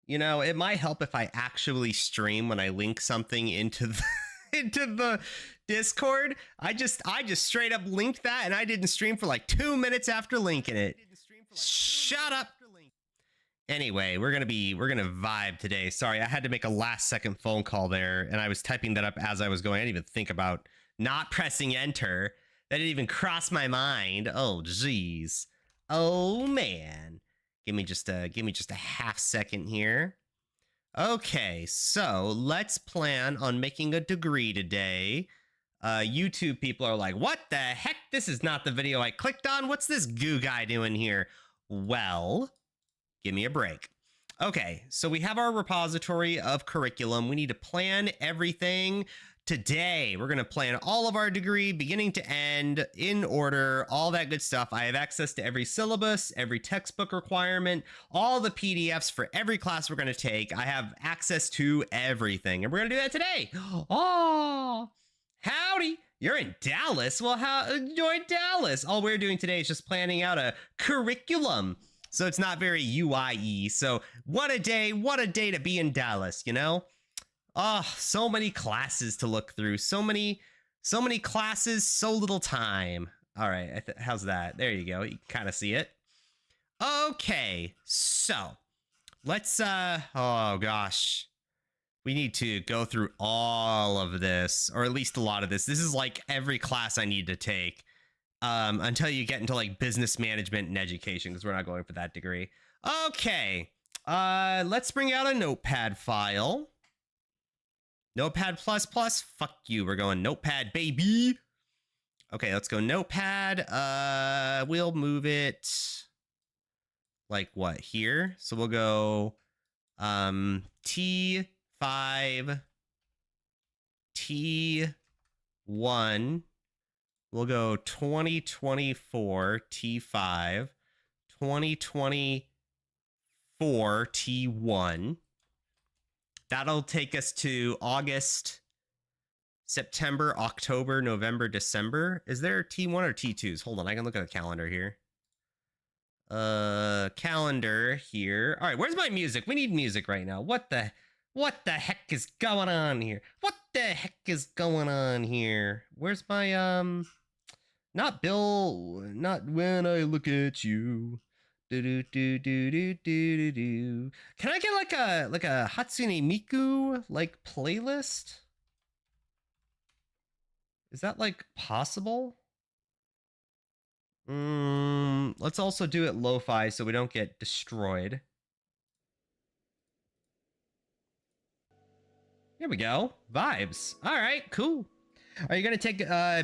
You know, it might help if I actually stream when I link something into the into the Discord. I just straight up linked that, and I didn't stream for like 2 minutes after linking it. Shut up. Anyway, we're gonna vibe today. Sorry, I had to make a last second phone call there, and I was typing that up as I was going. I didn't even think about not pressing enter. That didn't even cross my mind. Oh geez. Oh man. Give me just a half second here. Okay, so let's plan on making a degree today. YouTube people are like, what the heck? This is not the video I clicked on. What's this goo guy doing here? Well, give me a break. Okay, so we have our repository of curriculum. We need to plan everything today. We're going to plan all of our degree, beginning to end, in order, all that good stuff. I have access to every syllabus, every textbook requirement, all the PDFs for every class we're going to take. I have access to everything, and we're going to do that today. Oh, howdy. You're in Dallas. Well, enjoy Dallas. All we're doing today is just planning out a curriculum. So it's not very UI-y. So what a day to be in Dallas, you know? Oh, so many classes to look through. So many classes, so little time. All right, how's that? There you go. You can kind of see it. Okay, so let's, oh gosh. We need to go through all of this, or at least a lot of this. This is like every class I need to take until you get into like business management and education, because we're not going for that degree. Okay, let's bring out a notepad file. Notepad++, fuck you, we're going Notepad, baby. Okay, let's go Notepad. We'll move it like what, here? So we'll go T5, T1. We'll go 2024 T5, 2024 T1. That'll take us to August, September, October, November, December. Is there T1 or T2s? Hold on, I can look at the calendar here. Calendar here. All right, where's my music? We need music right now. What the heck is going on here? What the heck is going on here? Where's my not Bill, not when I look at you. Do do do do do do do. Can I get like a Hatsune Miku like playlist? Is that like possible? Let's also do it lo-fi so we don't get destroyed. Here we go. Vibes. All right, cool. Are you going to take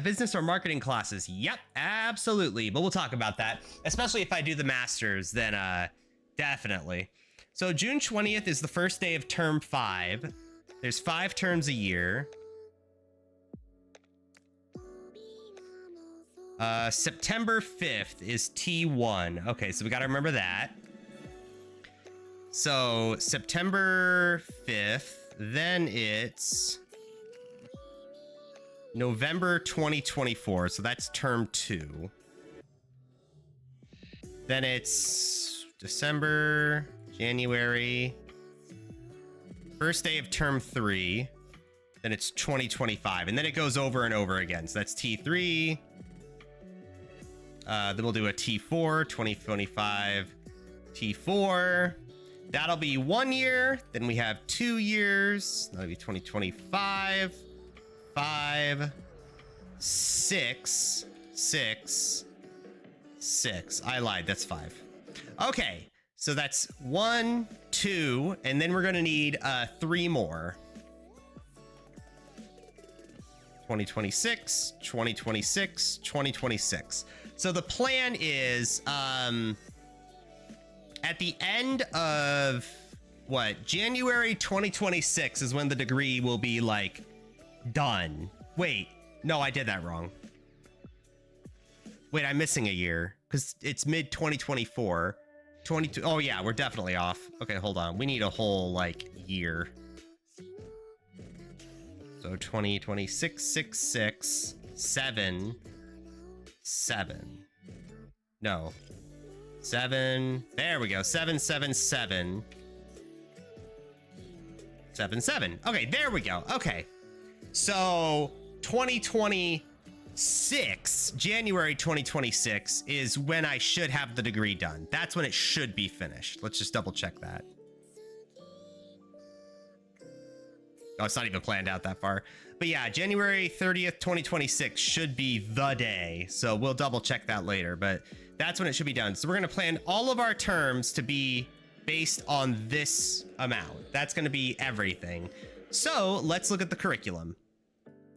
business or marketing classes? Yep, absolutely. But we'll talk about that, especially if I do the masters, then definitely. So June 20th is the first day of term 5. There's 5 terms a year. September 5th is T1. Okay, so we got to remember that. So September 5th, then it's November 2024, so that's term 2. Then it's December, January, first day of term 3. Then it's 2025, and then it goes over and over again. So that's T3. Then we'll do a T4, 2025, T4. That'll be 1 year. Then we have 2 years. That'll be 2025. 5, 6, 6, 6. I lied. That's 5. Okay, so that's 1, 2, and then we're gonna need 3 more. 2026, 2026, 2026. So the plan is at the end of what, January 2026 is when the degree will be like done. Wait, no, I did that wrong. Wait, I'm missing a year because it's mid 2024. 22. Oh yeah, we're definitely off. Okay, hold on. We need a whole like year. So 2026, 6, 6, 7, 7. No. 7. There we go. 7, 7, 7. 7. Okay, there we go. Okay. So 2026, January 2026 is when I should have the degree done. That's when it should be finished. Let's just double check that. Oh, it's not even planned out that far. But yeah, January 30th, 2026 should be the day. So we'll double check that later, but that's when it should be done. So we're going to plan all of our terms to be based on this amount. That's going to be everything. So let's look at the curriculum.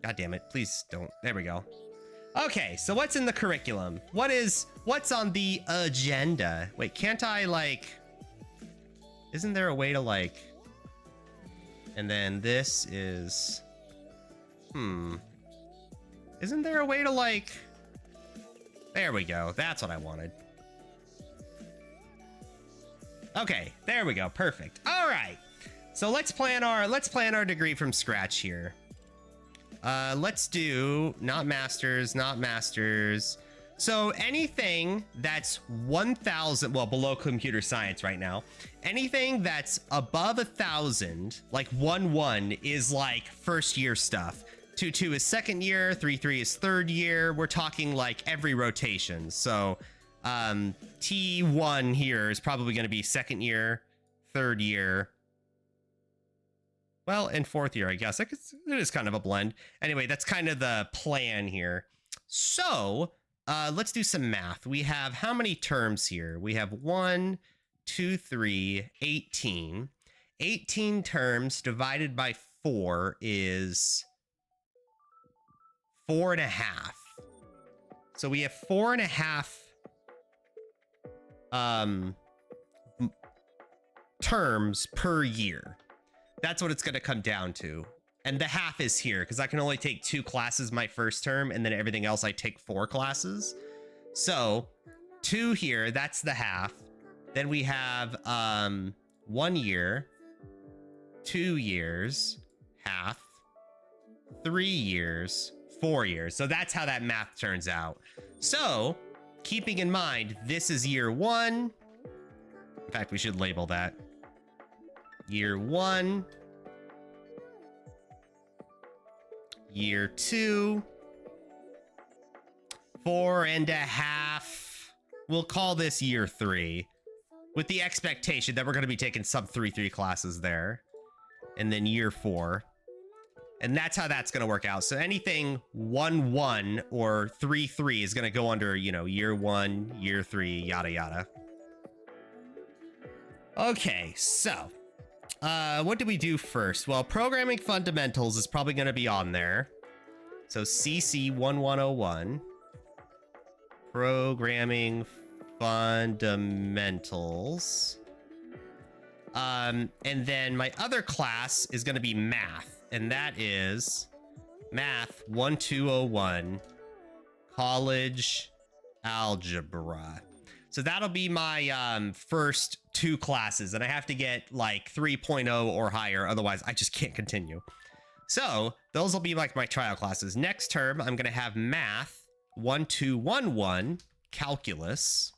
God damn it. Please don't. There we go. Okay. So what's in the curriculum? What's on the agenda? Wait, can't I isn't there a way to and then this is, isn't there a way to there we go. That's what I wanted. Okay, there we go. Perfect. All right. So let's plan our degree from scratch here. Let's do not masters. So anything that's 1,000, well, below computer science right now, anything that's above 1,000, like 1-1 is first year stuff. 2-2 is second year, 3-3 is third year. We're talking every rotation. So T1 here is probably going to be second year, third year. Well, and fourth year, I guess. It is kind of a blend. Anyway, that's kind of the plan here. So let's do some math. We have how many terms here? We have 1, 2, 3, 18. 18 terms divided by 4 is 4.5. So we have 4.5 terms per year. That's what it's going to come down to. And the half is here because I can only take 2 classes my first term, and then everything else I take 4 classes. So 2 here, that's the half. Then we have 1 year, 2 years, half, 3 years, 4 years. So that's how that math turns out. So keeping in mind, this is year 1. In fact, we should label that. Year 1. Year 2. 4.5. We'll call this year 3. With the expectation that we're going to be taking sub 3 classes there. And then year 4. And that's how that's going to work out. So anything 1-1 or 3 is going to go under, year 1, year 3, yada, yada. Okay, so what do we do first? Well, programming fundamentals is probably going to be on there. So CC 1101. Programming fundamentals. And then my other class is going to be math. And that is math 1201, college algebra. So that'll be my first 2 classes, and I have to get 3.0 or higher, otherwise I just can't continue. So those will be my trial classes. Next term, I'm gonna have math 1211, calculus,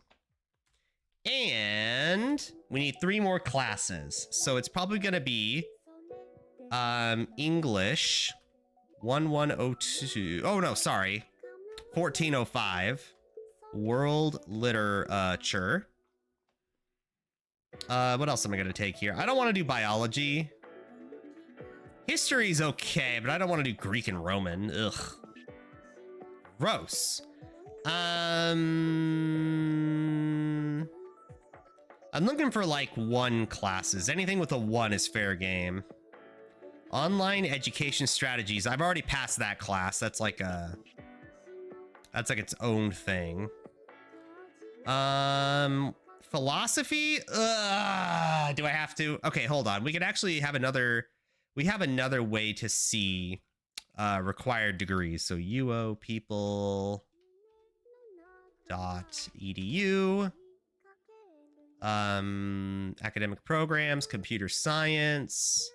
and we need 3 more classes. So it's probably gonna be English 1102. Oh no, sorry. 1405. World literature. What else am I gonna take here? I don't want to do biology. History's okay, but I don't want to do Greek and Roman. Ugh. Gross. I'm looking for 1 classes. Anything with a 1 is fair game. Online education strategies. I've already passed that class. That's that's its own thing. Philosophy? Do I have to? Okay, hold on. We could actually have another way to see required degrees. So uopeople.edu. Academic programs, computer science.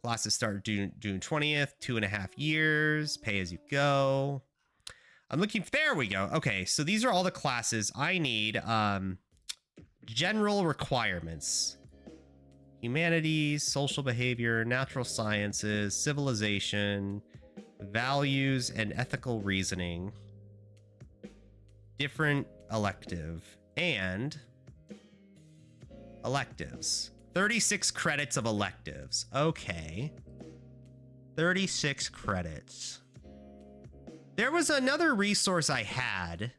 Classes start June 20th, 2.5 years, pay as you go. I'm looking, there we go. Okay, so these are all the classes I need. General requirements. humanities, social behavior, natural sciences, civilization, values, and ethical reasoning. Different elective. And electives. 36 credits of electives. Okay. 36 credits. There was another resource I had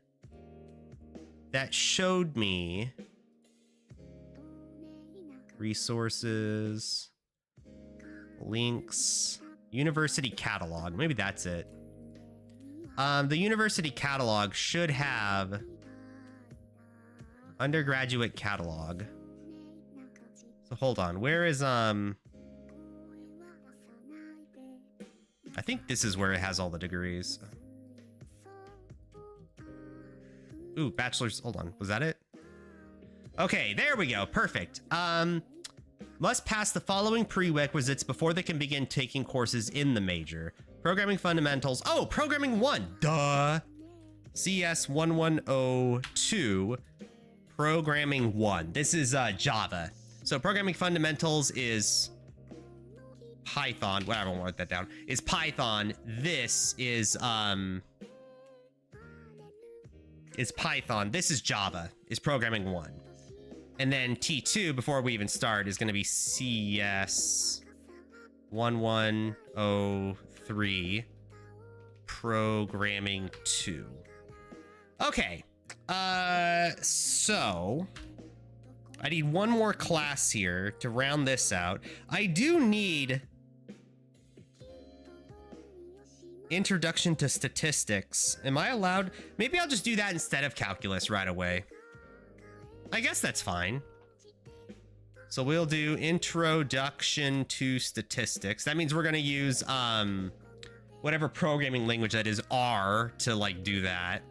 that showed me resources, links, university catalog. Maybe that's it. The university catalog should have undergraduate catalog. So hold on, where is I think this is where it has all the degrees. Ooh, bachelor's, hold on, was that it? Okay, there we go, perfect. Must pass the following prerequisites before they can begin taking courses in the major. Programming fundamentals, oh, programming 1, duh. CS 1102, programming 1. This is Java. So programming fundamentals is Python, whatever, I won't write that down, is Python. This is Python. This is Java, is programming 1. And then T2, before we even start, is going to be CS 1103, programming 2. Okay, so I need one more class here to round this out. I do need Introduction to Statistics. Am I allowed? Maybe I'll just do that instead of calculus right away. I guess that's fine. So we'll do Introduction to Statistics. That means we're going to use whatever programming language that is, R, to like do that.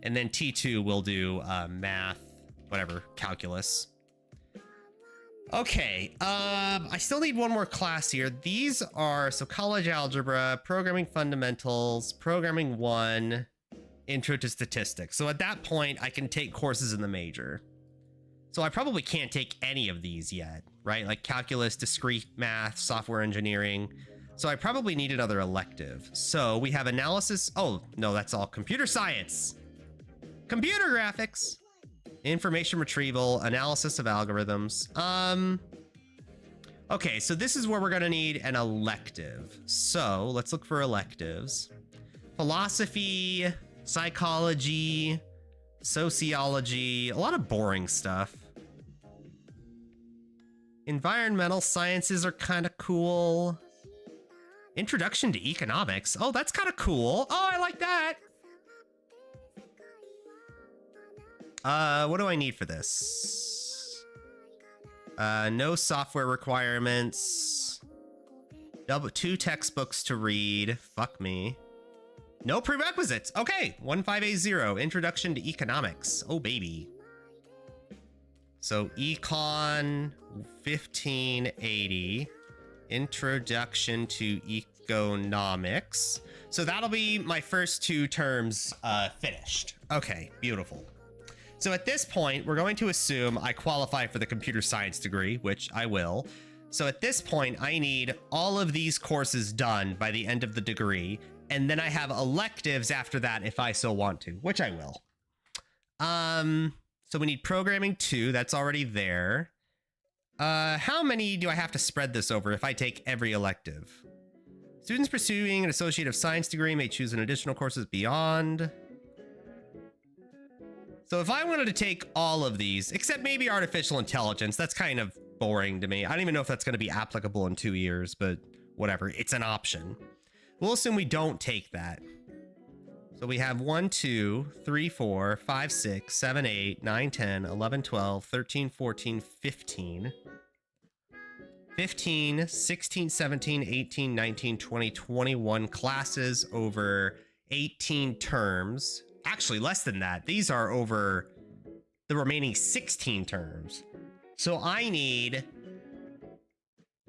And then T2 will do math, whatever, calculus. Okay, I still need one more class here. These are, so college algebra, programming fundamentals, programming 1, intro to statistics. So at that point, I can take courses in the major. So I probably can't take any of these yet, right? Like calculus, discrete math, software engineering. So I probably need another elective. So we have analysis. Oh, no, that's all computer science. Computer graphics. Information retrieval, analysis of algorithms. Okay, so this is where we're gonna need an elective. So let's look for electives. Philosophy, psychology, sociology, a lot of boring stuff. Environmental sciences are kind of cool. Introduction to economics. Oh, that's kind of cool. Oh, I like that. What do I need for this? No software requirements. 2 textbooks to read. Fuck me. No prerequisites. Okay, 1580, Introduction to Economics. Oh, baby. So, Econ 1580, Introduction to Economics. So that'll be my first 2 terms finished. Okay, beautiful. So at this point, we're going to assume I qualify for the computer science degree, which I will. So at this point, I need all of these courses done by the end of the degree, and then I have electives after that if I so want to, which I will. So we need programming 2, that's already there. How many do I have to spread this over if I take every elective? Students pursuing an Associate of Science degree may choose an additional courses beyond. So if I wanted to take all of these, except maybe artificial intelligence, that's kind of boring to me. I don't even know if that's going to be applicable in 2 years, but whatever, it's an option. We'll assume we don't take that. So we have 1, 2, 3, 4, 5, 6, 7, 8, 9, 10, 11, 12, 13, 14, 15. 15, 16, 17, 18, 19, 20, 21 classes over 18 terms. Actually, less than that. These are over the remaining 16 terms. So I need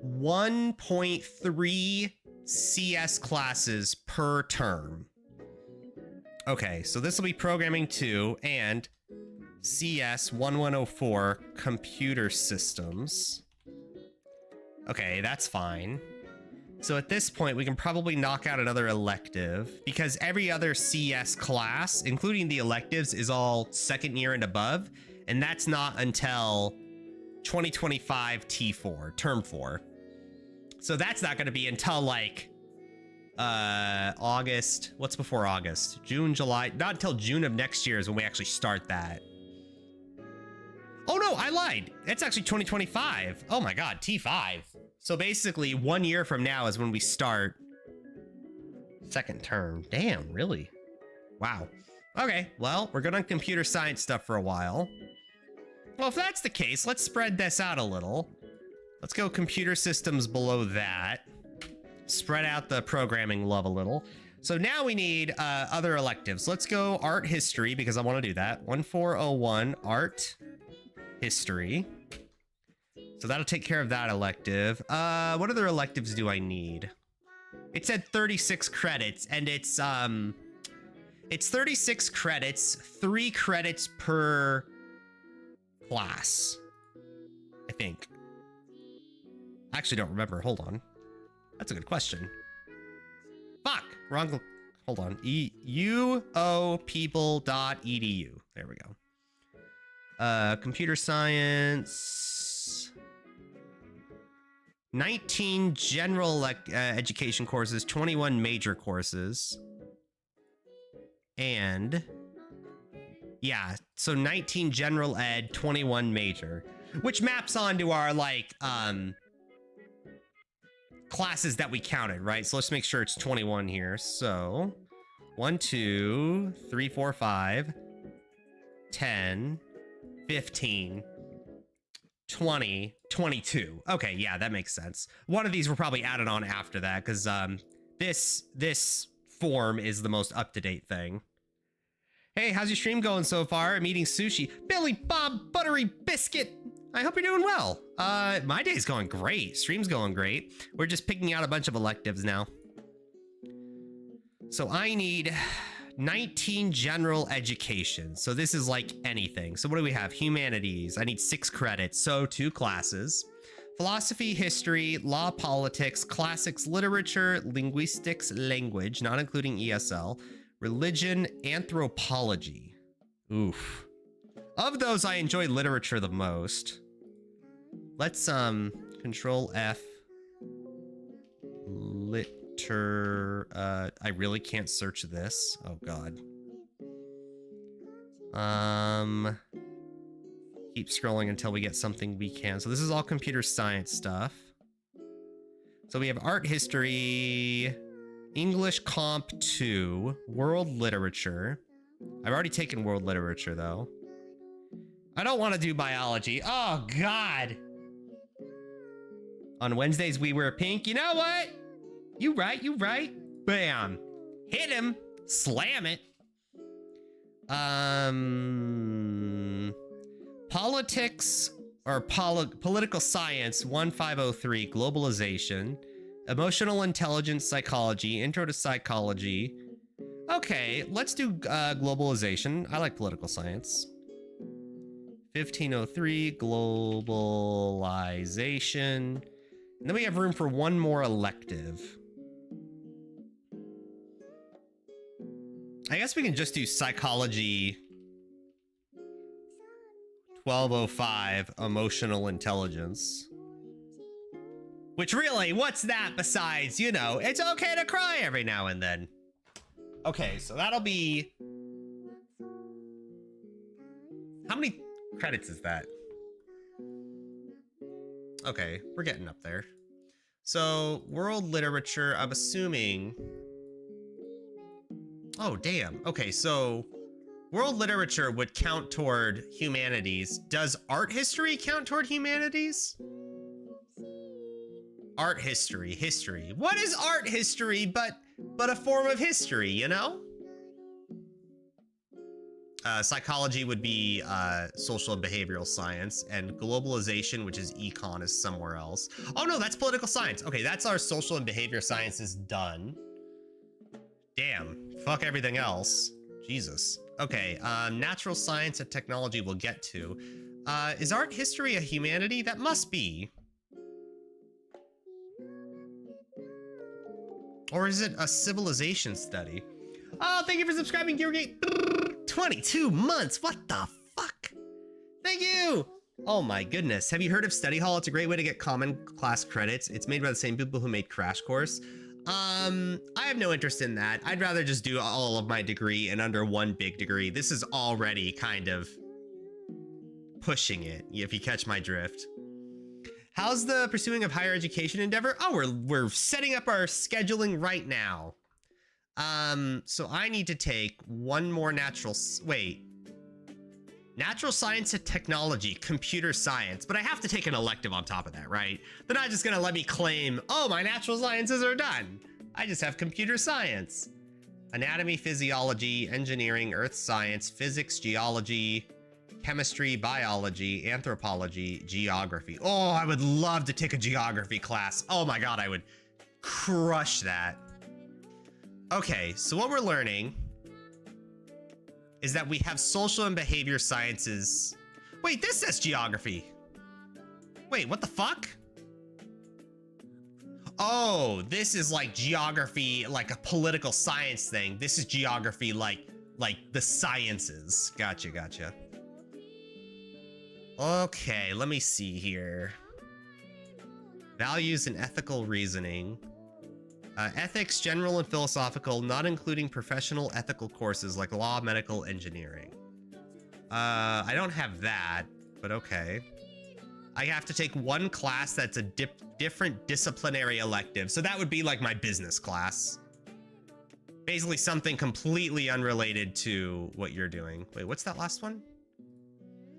1.3 CS classes per term. Okay, so this will be programming 2 and CS 1104 computer systems. Okay, that's fine. So at this point, we can probably knock out another elective because every other CS class, including the electives, is all second year and above. And that's not until 2025 T4, term 4. So that's not going to be until like August. What's before August? June, July. Not until June of next year is when we actually start that. Oh no, I lied. It's actually 2025. Oh my God, T5. So basically 1 year from now is when we start second term. Damn, really? Wow. Okay, well, we're good on computer science stuff for a while. Well, if that's the case, let's spread this out a little. Let's go computer systems below that. Spread out the programming love a little. So now we need other electives. Let's go art history because I want to do that. 1401 art history. So that'll take care of that elective. What other electives do I need? It said 36 credits and it's 36 credits, 3 credits per class, I think. I actually don't remember. Hold on. That's a good question. Fuck. Wrong. Hold on. uopeople.edu. There we go. Computer science. 19 general education courses, 21 major courses. And yeah, so 19 general ed, 21 major, which maps onto our like classes that we counted, right? So let's make sure it's 21 here. So 1, 2, 3, 4, 5, 10, 15, 20, 22. Okay, yeah, that makes sense. One of these were probably added on after that because this form is the most up-to-date thing. Hey, how's your stream going so far? I'm eating sushi. Billy Bob Buttery Biscuit. I hope you're doing well. My day's going great. Stream's going great. We're just picking out a bunch of electives now. So I need 19 general education. So this is like anything. So what do we have? Humanities. I need 6 credits. So 2 classes. Philosophy, history, law, politics, classics, literature, linguistics, language, not including ESL, religion, anthropology. Oof. Of those, I enjoy literature the most. Let's control F. I really can't search this. Oh God. Keep scrolling until we get something we can. So this is all computer science stuff. So we have art history, English Comp 2, world literature. I've already taken world literature though. I don't want to do biology. Oh God. On Wednesdays we wear pink. You know what? You right. Bam. Hit him. Slam it. Politics or political science 1503, globalization, emotional intelligence psychology, intro to psychology. Okay, let's do globalization. I like political science. 1503, globalization. And then we have room for one more elective. I guess we can just do psychology 1205, emotional intelligence. Which really, what's that besides, you know, it's okay to cry every now and then. Okay, so that'll be... How many credits is that? Okay, we're getting up there. So, world literature, I'm assuming... Oh, damn. Okay, so world literature would count toward humanities. Does art history count toward humanities? Art history, history. What is art history but a form of history, you know? Psychology would be social and behavioral science, and globalization, which is econ, is somewhere else. Oh no, that's political science. Okay, that's our social and behavior sciences done. Damn, fuck everything else. Jesus. Okay, natural science and technology we'll get to. Is art history a humanity? That must be. Or is it a civilization study? Oh, thank you for subscribing, GearGate. 22 months. What the fuck? Thank you. Oh my goodness. Have you heard of Study Hall? It's a great way to get common class credits. It's made by the same people who made Crash Course. I have no interest in that. I'd rather just do all of my degree and under one big degree. This is already kind of pushing it, if you catch my drift. How's the pursuing of higher education endeavor? Oh, we're setting up our scheduling right now. So I need to take one more natural science and technology, computer science, but I have to take an elective on top of that, right? They're not just gonna let me claim, oh, my natural sciences are done. I just have computer science, anatomy, physiology, engineering, earth science, physics, geology, chemistry, biology, anthropology, geography. Oh, I would love to take a geography class. Oh my God, I would crush that. Okay, so what we're learning is that we have social and behavior sciences. Wait, this says geography. Wait, what the fuck? Oh, this is like geography, like a political science thing. This is geography like the sciences. Gotcha. Okay, let me see here. Values and ethical reasoning. Ethics, general and philosophical, not including professional ethical courses like law, medical, engineering. I don't have that, but okay. I have to take one class that's a different disciplinary elective. So that would be like my business class. Basically something completely unrelated to what you're doing. Wait, what's that last one?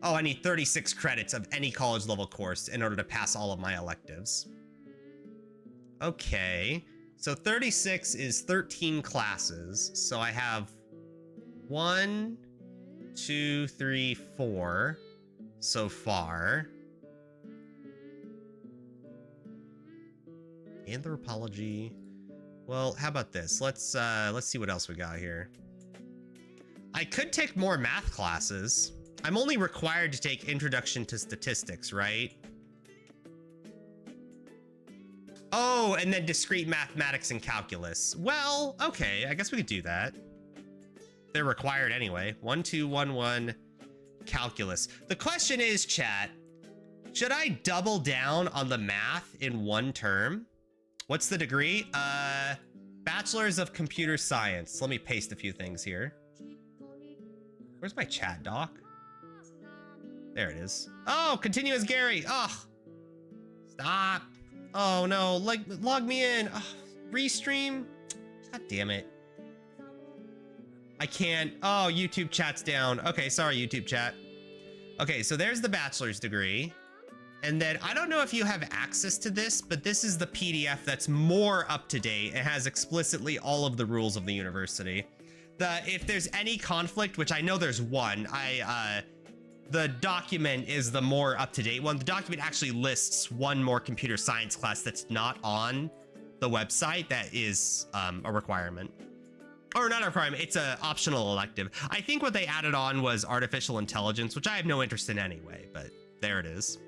Oh, I need 36 credits of any college level course in order to pass all of my electives. Okay. So 36 is 13 classes. So I have 1, 2, 3, 4 so far. Anthropology. Well, how about this? Let's see what else we got here. I could take more math classes. I'm only required to take Introduction to Statistics, right? Oh, and then discrete mathematics and calculus. Well, okay, I guess we could do that. They're required anyway. 1, 2, 1, 1, calculus. The question is, chat, should I double down on the math in one term? What's the degree? Bachelor's of Computer Science. Let me paste a few things here. Where's my chat doc? There it is. Oh, continue as Gary. Oh, stop. Oh no, like, log me in. Oh, restream. God damn it. I can't. Oh, YouTube chat's down. Okay, sorry, YouTube chat. Okay, so there's the bachelor's degree. And then I don't know if you have access to this, but this is the PDF that's more up to date. It has explicitly all of the rules of the university. If there's any conflict, which I know there's one, the document is the more up-to-date one. The document actually lists one more computer science class that's not on the website that is a requirement. Or not a requirement, it's an optional elective. I think what they added on was artificial intelligence, which I have no interest in anyway, but there it is.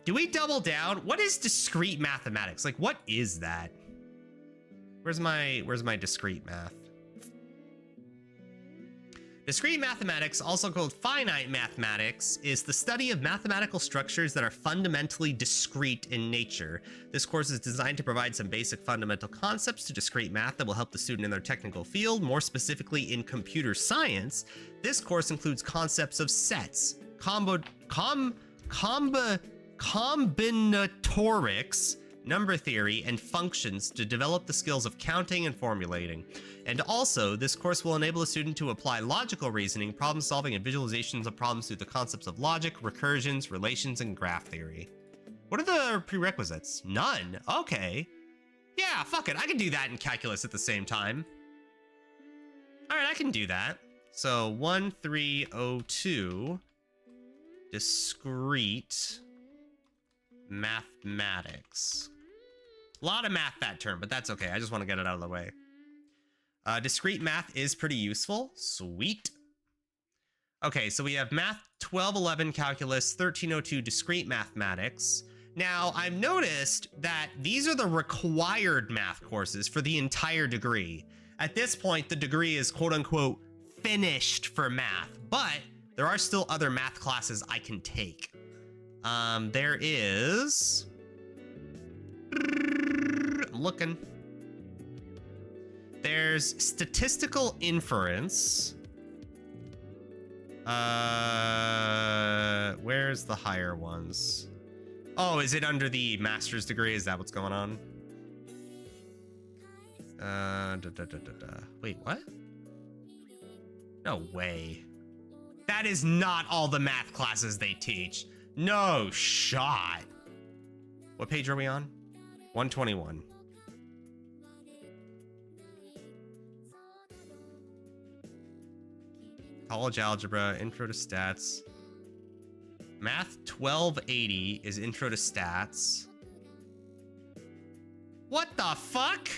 Do we double down? What is discrete mathematics? Like, what is that? Where's my discrete math? Discrete mathematics, also called finite mathematics, is the study of mathematical structures that are fundamentally discrete in nature. This course is designed to provide some basic fundamental concepts to discrete math that will help the student in their technical field. More specifically, in computer science, this course includes concepts of sets, combinatorics, number theory, and functions to develop the skills of counting and formulating. And also, this course will enable a student to apply logical reasoning, problem solving, and visualizations of problems through the concepts of logic, recursions, relations, and graph theory. What are the prerequisites? None. Okay. Yeah, fuck it. I can do that in calculus at the same time. All right, I can do that. So 1302, discrete mathematics. A lot of math that term, but that's okay. I just want to get it out of the way. Discrete math is pretty useful. Sweet. Okay, so we have math 1211 calculus, 1302 discrete mathematics. Now, I've noticed that these are the required math courses for the entire degree. At this point, the degree is quote unquote finished for math, but there are still other math classes I can take. There is... I'm looking. There's statistical inference. Where's the higher ones? Oh, is it under the master's degree? Is that what's going on? Wait, what? No way. That is not all the math classes they teach. No shot. What page are we on? 121. College algebra, intro to stats. Math 1280 is intro to stats. What the fuck?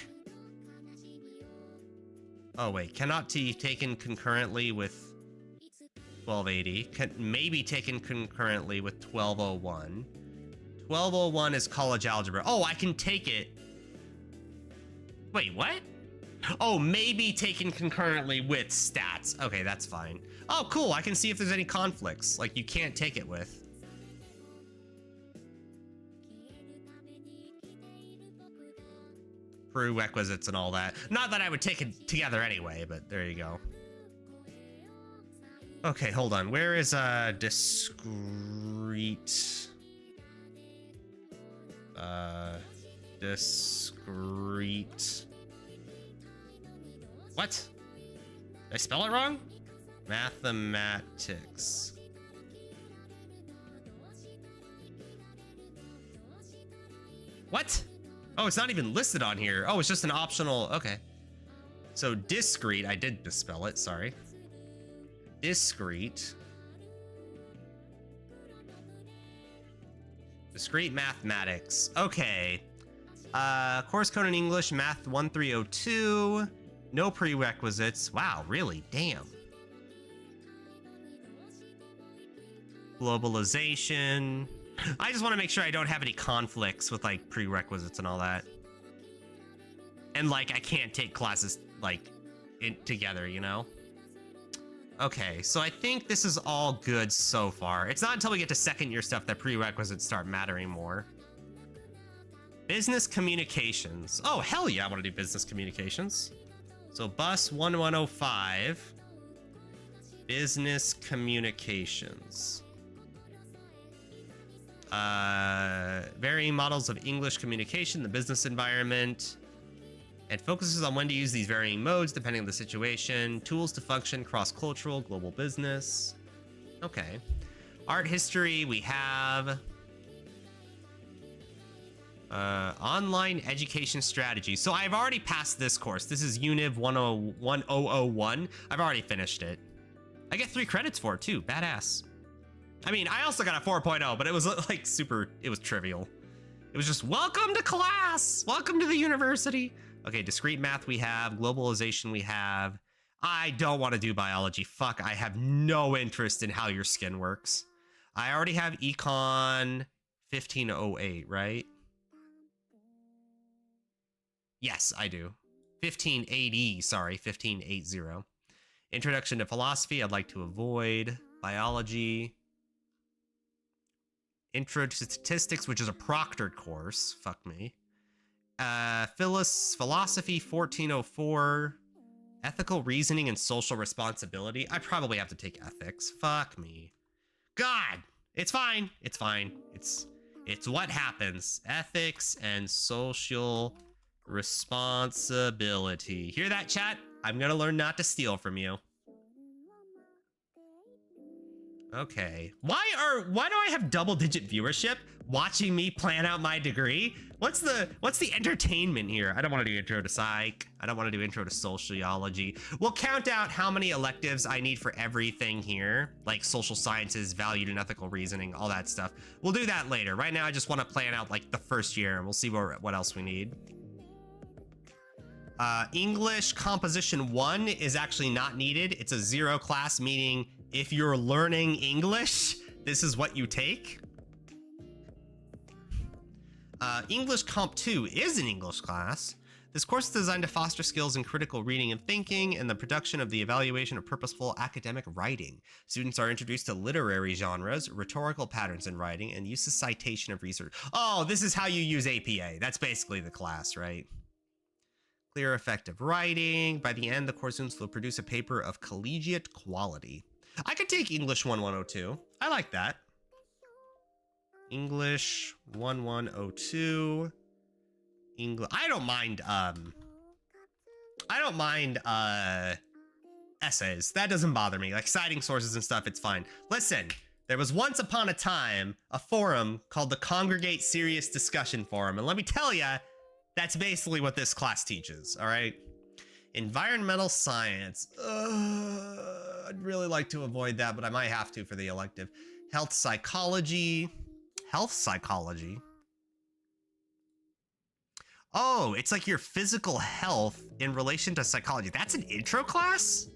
Oh wait, cannot be taken concurrently with 1280. Can maybe taken concurrently with 1201. 1201 is college algebra. Oh, I can take it. Wait, what? Oh, maybe taken concurrently with stats. Okay, that's fine. Oh, cool. I can see if there's any conflicts. Like, you can't take it with. Prerequisites and all that. Not that I would take it together anyway, but there you go. Okay, hold on. Where is discrete? Discrete. What? Did I spell it wrong? Mathematics. What? Oh, it's not even listed on here. Oh, it's just an optional. Okay. So discrete, I did misspell it, sorry. Discrete. Discrete mathematics. Okay. Course code in English, Math 1302. No prerequisites. Wow, really? Damn. Globalization. I just want to make sure I don't have any conflicts with like prerequisites and all that. And like I can't take classes like together, you know? Okay, so I think this is all good so far. It's not until we get to second year stuff that prerequisites start mattering more. Business communications. Oh, hell yeah, I want to do business communications. So bus 1105, business communications. Varying models of English communication, the business environment, and focuses on when to use these varying modes depending on the situation. Tools to function, cross-cultural, global business. Okay. Art history, we have online education strategy. So I've already passed this course. This is Univ 1001. I've already finished it. I get 3 credits for it too. Badass. I mean, I also got a 4.0, but it was like super, it was trivial. It was just, welcome to class. Welcome to the university. Okay, discrete math we have, globalization we have. I don't want to do biology. Fuck, I have no interest in how your skin works. I already have econ 1508, right? Yes, I do. 1580, sorry, 1580. Introduction to philosophy, I'd like to avoid. Biology. Intro to statistics, which is a proctored course. Fuck me. Philosophy 1404. Ethical reasoning and social responsibility. I probably have to take ethics. Fuck me. God, it's fine. It's fine. It's what happens. Ethics and social responsibility. Hear that, chat? I'm gonna learn not to steal from you. Okay. Why do I have double-digit viewership watching me plan out my degree? What's the entertainment here? I don't want to do intro to psych. I don't want to do intro to sociology. We'll count out how many electives I need for everything here, like social sciences, valued and ethical reasoning, all that stuff. We'll do that later. Right now, I just want to plan out like the first year, and we'll see what else we need. English Composition 1 is actually not needed. It's a 0 class, meaning if you're learning English, this is what you take. English Comp 2 is an English class. This course is designed to foster skills in critical reading and thinking and the production of the evaluation of purposeful academic writing. Students are introduced to literary genres, rhetorical patterns in writing, and use the citation of research. Oh, this is how you use APA. That's basically the class, right? Clear, effective writing. By the end, the course students will produce a paper of collegiate quality. I could take English 1102. I like that. English 1102. English. I don't mind essays. That doesn't bother me. Like citing sources and stuff, it's fine. Listen, there was once upon a time a forum called the Congregate Serious Discussion Forum, and let me tell you, that's basically what this class teaches, all right? Environmental science. I'd really like to avoid that, but I might have to for the elective. Health psychology. Health psychology. Oh, it's like your physical health in relation to psychology. That's an intro class?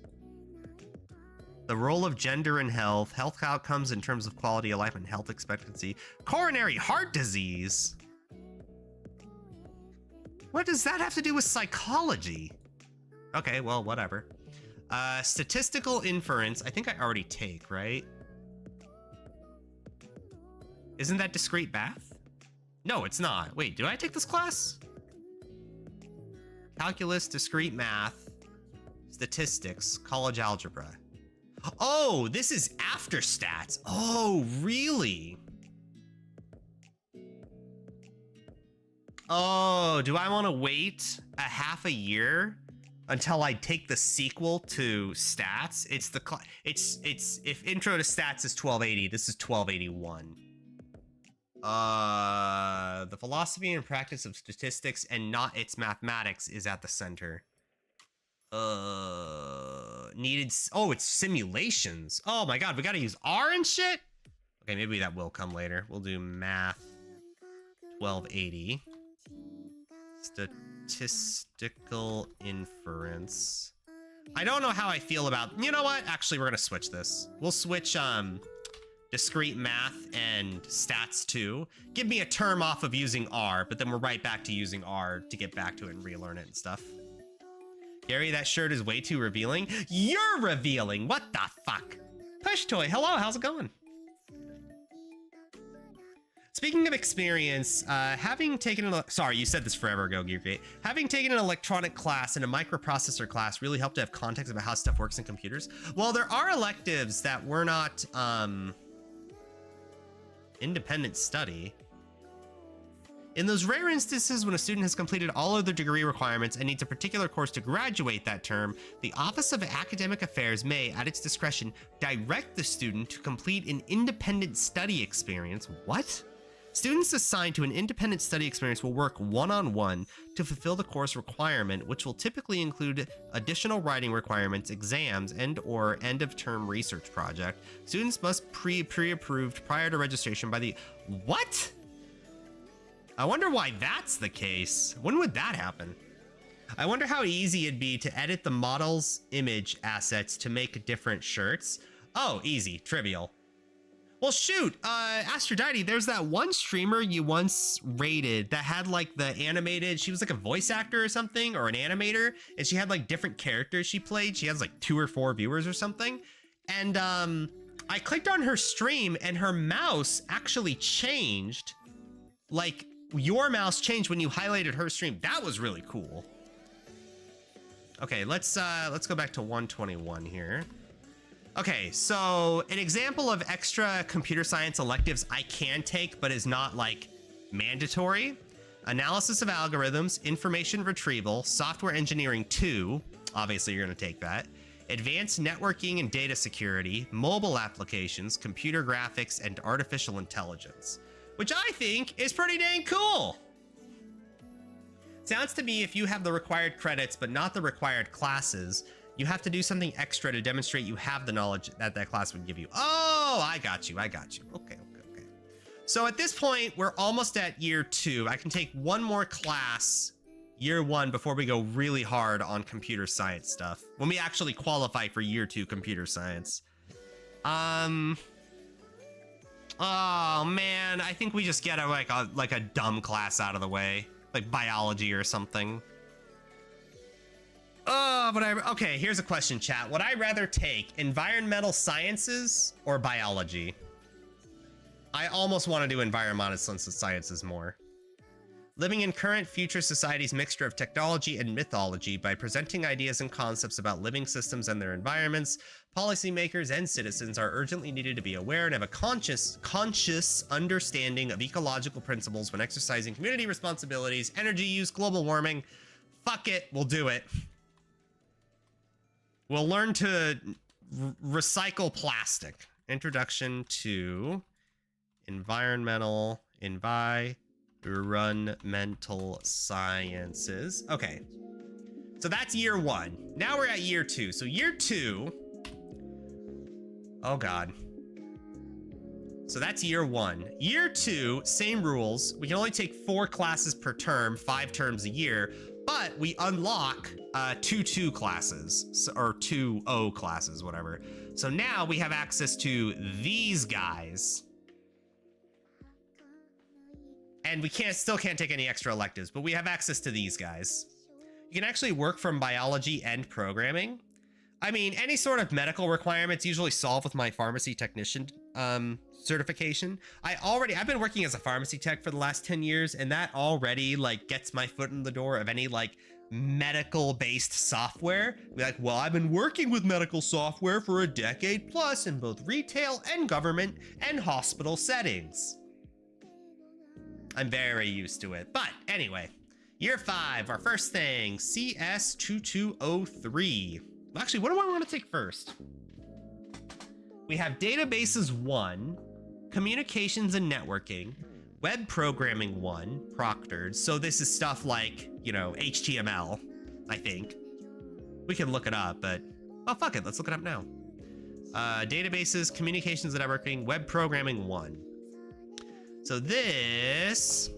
The role of gender in health, health outcomes in terms of quality of life and health expectancy, coronary heart disease. What does that have to do with psychology? Okay, well, whatever. Statistical inference, I think I already take, right? Isn't that discrete math? No, it's not. Wait, do I take this class? Calculus, discrete math, statistics, college algebra. Oh, this is after stats. Oh, really? Oh, do I want to wait a half a year until I take the sequel to stats? It's if intro to stats is 1280, this is 1281. The philosophy and practice of statistics and not its mathematics is at the center. Oh, it's simulations. Oh my god, we gotta use R and shit? Okay, maybe that will come later. We'll do math 1280. Statistical inference. I don't know how I feel about, you know what? Actually, we're gonna switch this. We'll switch discrete math and stats too. Give me a term off of using R, but then we're right back to using R to get back to it and relearn it and stuff. Gary, that shirt is way too revealing. You're revealing. What the fuck? Push Toy, hello, how's it going? Speaking of experience, having taken sorry, you said this forever ago, Geargate. Having taken an electronic class and a microprocessor class really helped to have context about how stuff works in computers. Well, there are electives that were not independent study. In those rare instances when a student has completed all of their degree requirements and needs a particular course to graduate that term, the Office of Academic Affairs may, at its discretion, direct the student to complete an independent study experience. What? Students assigned to an independent study experience will work one-on-one to fulfill the course requirement, which will typically include additional writing requirements, exams, and/or end-of-term research project. Students must pre-approved prior to registration by the... What? I wonder why that's the case. When would that happen? I wonder how easy it'd be to edit the model's image assets to make different shirts. Oh, easy, trivial. Well, shoot, Aphrodite, there's that one streamer you once rated that had like the animated, she was like a voice actor or something, or an animator, and she had like different characters she played. She has like 2 or 4 viewers or something. And I clicked on her stream and her mouse actually changed. Like your mouse changed when you highlighted her stream. That was really cool. Okay, let's go back to 121 here. Okay, so an example of extra computer science electives I can take, but is not like mandatory. Analysis of algorithms, information retrieval, software engineering 2. Obviously, you're going to take that. Advanced networking and data security, mobile applications, computer graphics, and artificial intelligence, which I think is pretty dang cool. Sounds to me if you have the required credits, but not the required classes, you have to do something extra to demonstrate you have the knowledge that that class would give you. Oh, I got you. Okay. So at this point, we're almost at year 2. I can take one more class, year 1, before we go really hard on computer science stuff. When we actually qualify for year 2 computer science. Oh man, I think we just get a dumb class out of the way, like biology or something. Oh, but okay, here's a question, chat. Would I rather take environmental sciences or biology? I almost want to do environmental sciences more. Living in current future society's mixture of technology and mythology by presenting ideas and concepts about living systems and their environments, policymakers and citizens are urgently needed to be aware and have a conscious understanding of ecological principles when exercising community responsibilities, energy use, global warming. Fuck it, we'll do it. We'll learn to recycle plastic. Introduction to environmental sciences. Okay. So that's year 1. Now we're at year 2. So year 2. Oh God. So that's year 1. Year 2, same rules. We can only take 4 classes per term, 5 terms a year, but we unlock 2 classes, or 2 O classes, whatever. So now we have access to these guys. And we still can't take any extra electives, but we have access to these guys. You can actually work from biology and programming. I mean, any sort of medical requirements usually solve with my pharmacy technician certification. I've been working as a pharmacy tech for the last 10 years, and that already like gets my foot in the door of any like medical based software. Be like, well, I've been working with medical software for a decade plus in both retail and government and hospital settings. I'm very used to it. But anyway, year 5, our first thing, CS2203. Actually, what do I want to take first? We have databases 1, communications and networking, web programming 1, proctored. So this is stuff like, you know, HTML, I think. We can look it up, but, oh, fuck it. Let's look it up now. Databases, communications and networking, web programming 1. So this,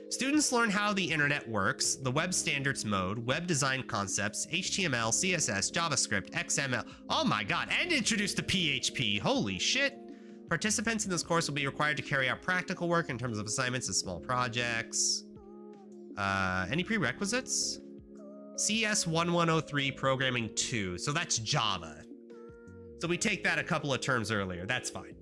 students learn how the internet works, the web standards mode, web design concepts, HTML, CSS, JavaScript, XML. Oh my God, and introduced to PHP. Holy shit. Participants in this course will be required to carry out practical work in terms of assignments and small projects. Any prerequisites? CS1103 programming 2. So that's Java. So we take that a couple of terms earlier. That's fine.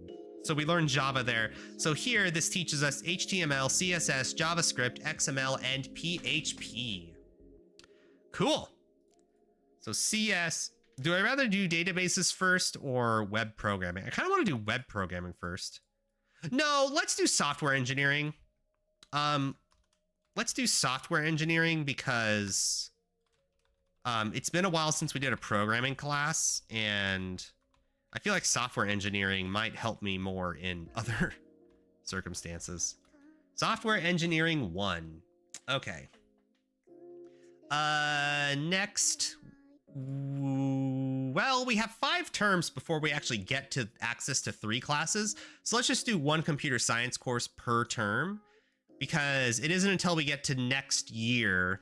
So we learned Java there. So here, this teaches us HTML, CSS, JavaScript, XML, and PHP. Cool. So CS, do I rather do databases first or web programming? I kind of want to do web programming first. No, let's do software engineering. Let's do software engineering because it's been a while since we did a programming class, and I feel like software engineering might help me more in other circumstances. Software engineering 1. Okay. Next. Well, we have 5 terms before we actually get to access to 3 classes. So let's just do 1 computer science course per term, because it isn't until we get to next year,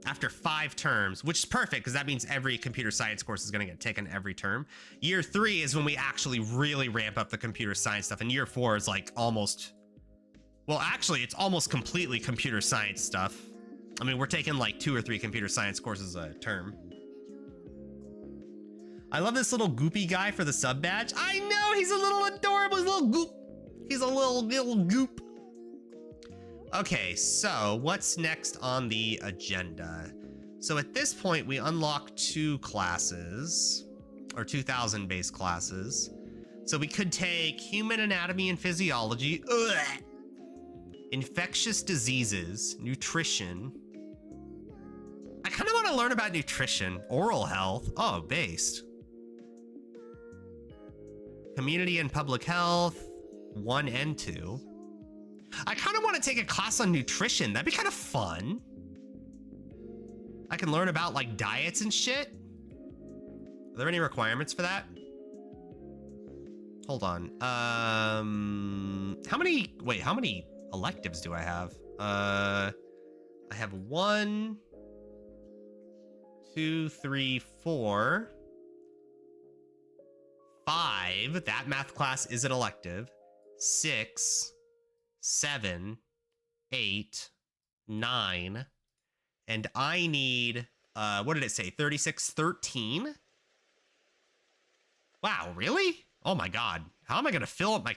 after 5 terms, which is perfect because that means every computer science course is going to get taken every term. Year 3 is when we actually really ramp up the computer science stuff. And year 4 is like almost, well, actually it's almost completely computer science stuff. I mean, we're taking like 2 or 3 computer science courses a term. I love this little goopy guy for the sub badge. I know, he's a little adorable, he's a little goop. He's a little goop. Okay, so what's next on the agenda? So at this point, we unlock 2 classes, or 2,000 base classes. So we could take human anatomy and physiology, infectious diseases, nutrition. I kind of want to learn about nutrition, oral health. Oh, based. Community and public health, 1 and 2. I kind of want to take a class on nutrition. That'd be kind of fun. I can learn about like diets and shit. Are there any requirements for that? Hold on. How many electives do I have? I have 1, 2, 3, 4, 5, that math class is an elective. 6, 7, 8, 9, and I need, what did it say? 36, 13? Wow, really? Oh my God. How am I gonna fill up my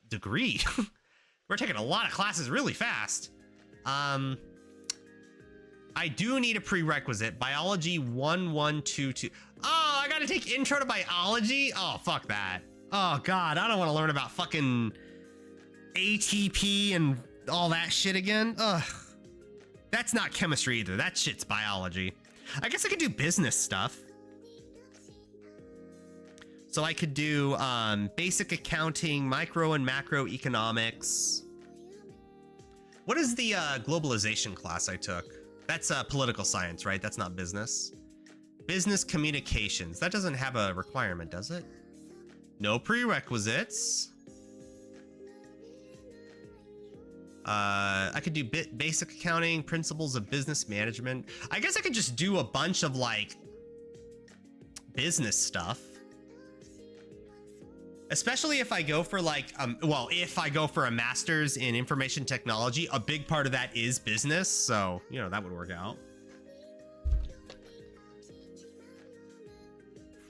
degree? We're taking a lot of classes really fast. I do need a prerequisite, biology 1122. Oh, I gotta take intro to biology? Oh, fuck that. Oh God, I don't wanna learn about fucking ATP and all that shit again. Ugh. That's not chemistry either. That shit's biology. I guess I could do business stuff. So I could do basic accounting, micro and macro economics. What is the globalization class I took? That's political science, right? That's not business. Business communications. That doesn't have a requirement, does it? No prerequisites. I could do basic accounting, principles of business management. I guess I could just do a bunch of like business stuff. Especially if I go for like, well, if I go for a master's in information technology, a big part of that is business. So, you know, that would work out.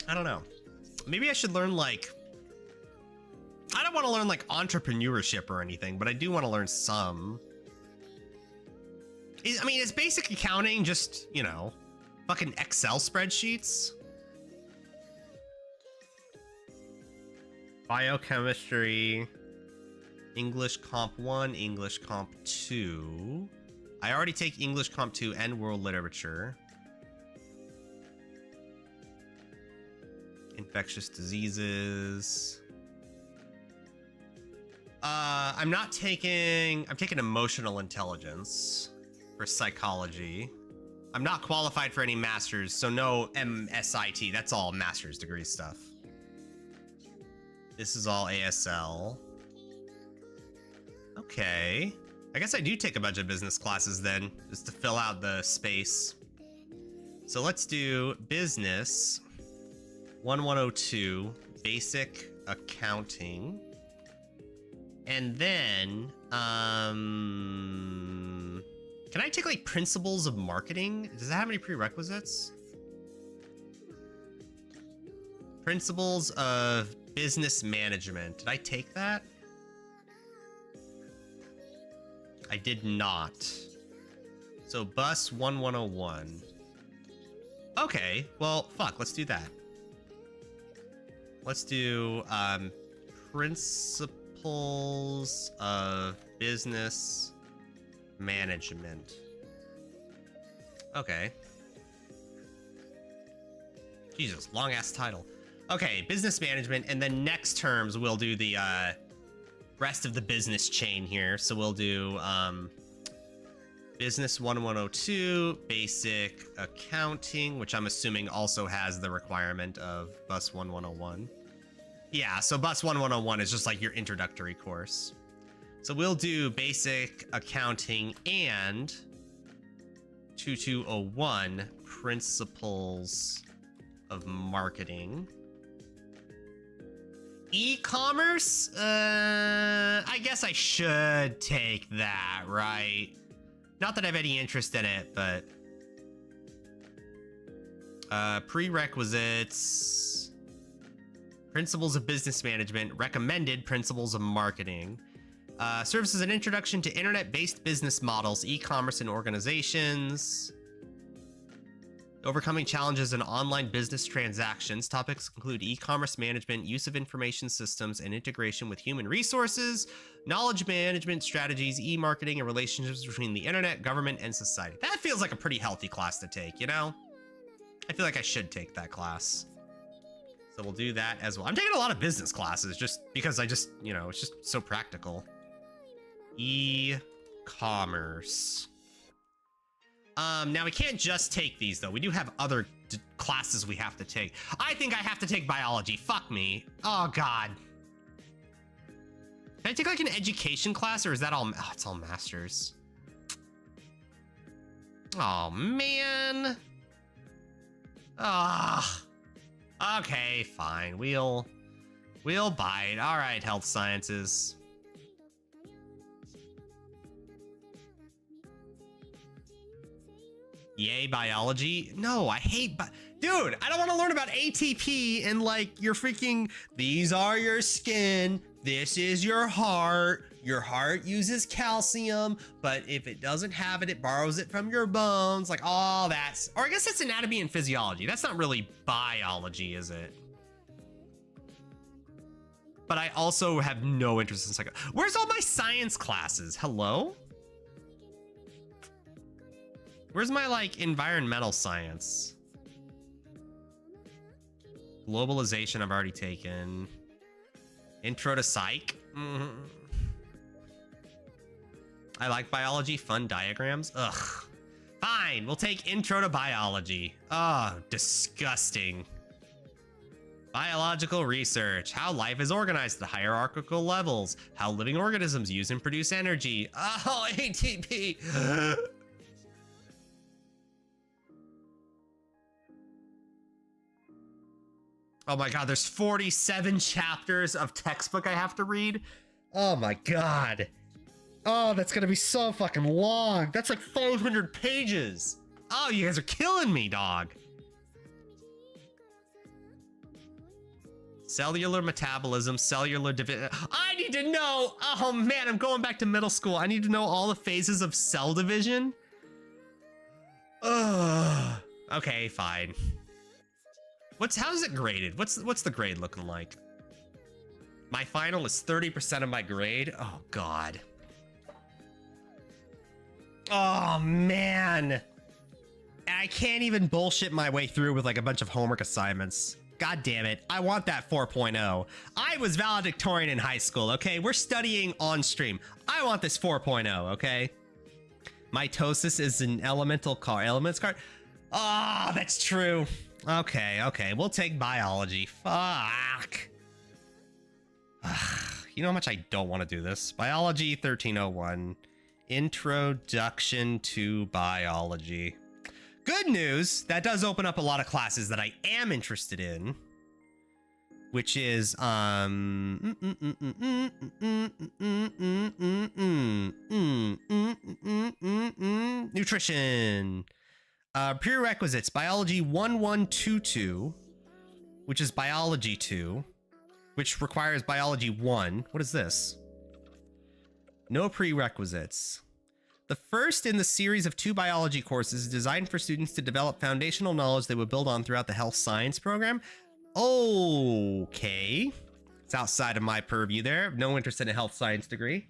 I don't know. Maybe I should learn like, I don't want to learn like entrepreneurship or anything, but I do want to learn some. I mean, is basic accounting just, you know, fucking Excel spreadsheets? Biochemistry, English Comp 1, English Comp 2. I already take English Comp 2 and World Literature. Infectious diseases. I'm taking emotional intelligence for psychology. I'm not qualified for any masters, so no MSIT. That's all master's degree stuff. This is all ASL. Okay. I guess I do take a bunch of business classes then, just to fill out the space. So let's do business 1102, basic accounting. And then, can I take like principles of marketing? Does that have any prerequisites? Principles of business management. Did I take that? I did not. So bus 1101. Okay, well, fuck, let's do that. Let's do principles of business management. Okay. Jesus, long ass title. Okay, business management, and then next terms we'll do the rest of the business chain here. So we'll do business 1102, basic accounting, which I'm assuming also has the requirement of bus 1101. Yeah, so bus 1101 is just like your introductory course. So we'll do basic accounting and 2201, principles of marketing. E-commerce? I guess I should take that, right? Not that I have any interest in it, but prerequisites, principles of business management, recommended principles of marketing, serves as an introduction to internet-based business models, e-commerce and organizations, overcoming challenges in online business transactions. Topics include e-commerce management, use of information systems, and integration with human resources, knowledge management strategies, e-marketing, and relationships between the internet, government, and society. That feels like a pretty healthy class to take, you know? I feel like I should take that class. So we'll do that as well. I'm taking a lot of business classes just because you know, it's just so practical. E-commerce. Now we can't just take these though. We do have other classes we have to take. I think I have to take biology. Fuck me. Oh God. Can I take like an education class, or is that all? Oh, it's all masters. Oh man. Ah. Okay, fine. We'll We'll bite. All right, health sciences. Yay, biology. No, I hate dude, I don't want to learn about ATP and like your freaking, these are your skin, this is your heart uses calcium, but if it doesn't have it, it borrows it from your bones, like all that. Or I guess it's anatomy and physiology. That's not really biology, is it? But I also have no interest in psycho. Where's all my science classes? Hello? Where's my like environmental science? Globalization I've already taken. Intro to psych. I like biology, fun diagrams. Ugh. Fine, we'll take intro to biology. Oh, disgusting. Biological research, how life is organized at hierarchical levels, how living organisms use and produce energy. Oh, ATP. Oh my God, there's 47 chapters of textbook I have to read. Oh my God. Oh, that's gonna be so fucking long. That's like 500 pages. Oh, you guys are killing me, dog. Cellular metabolism, cellular division. I need to know. Oh man, I'm going back to middle school. I need to know all the phases of cell division. Ugh. Okay, fine. How's it graded? What's the grade looking like? My final is 30% of my grade. Oh God. Oh man. And I can't even bullshit my way through with like a bunch of homework assignments. God damn it. I want that 4.0. I was valedictorian in high school, okay? We're studying on stream. I want this 4.0, okay? Mitosis is an elements card. Ah, that's true. Okay, we'll take biology. Fuck. You know how much I don't want to do this? Biology 1301. Introduction to biology. Good news, that does open up a lot of classes that I am interested in, which is nutrition. Prerequisites, biology 1122, which is biology 2, which requires biology 1. What is this? No prerequisites. The first in the series of 2 biology courses designed for students to develop foundational knowledge they will build on throughout the health science program. Okay. It's outside of my purview there. No interest in a health science degree.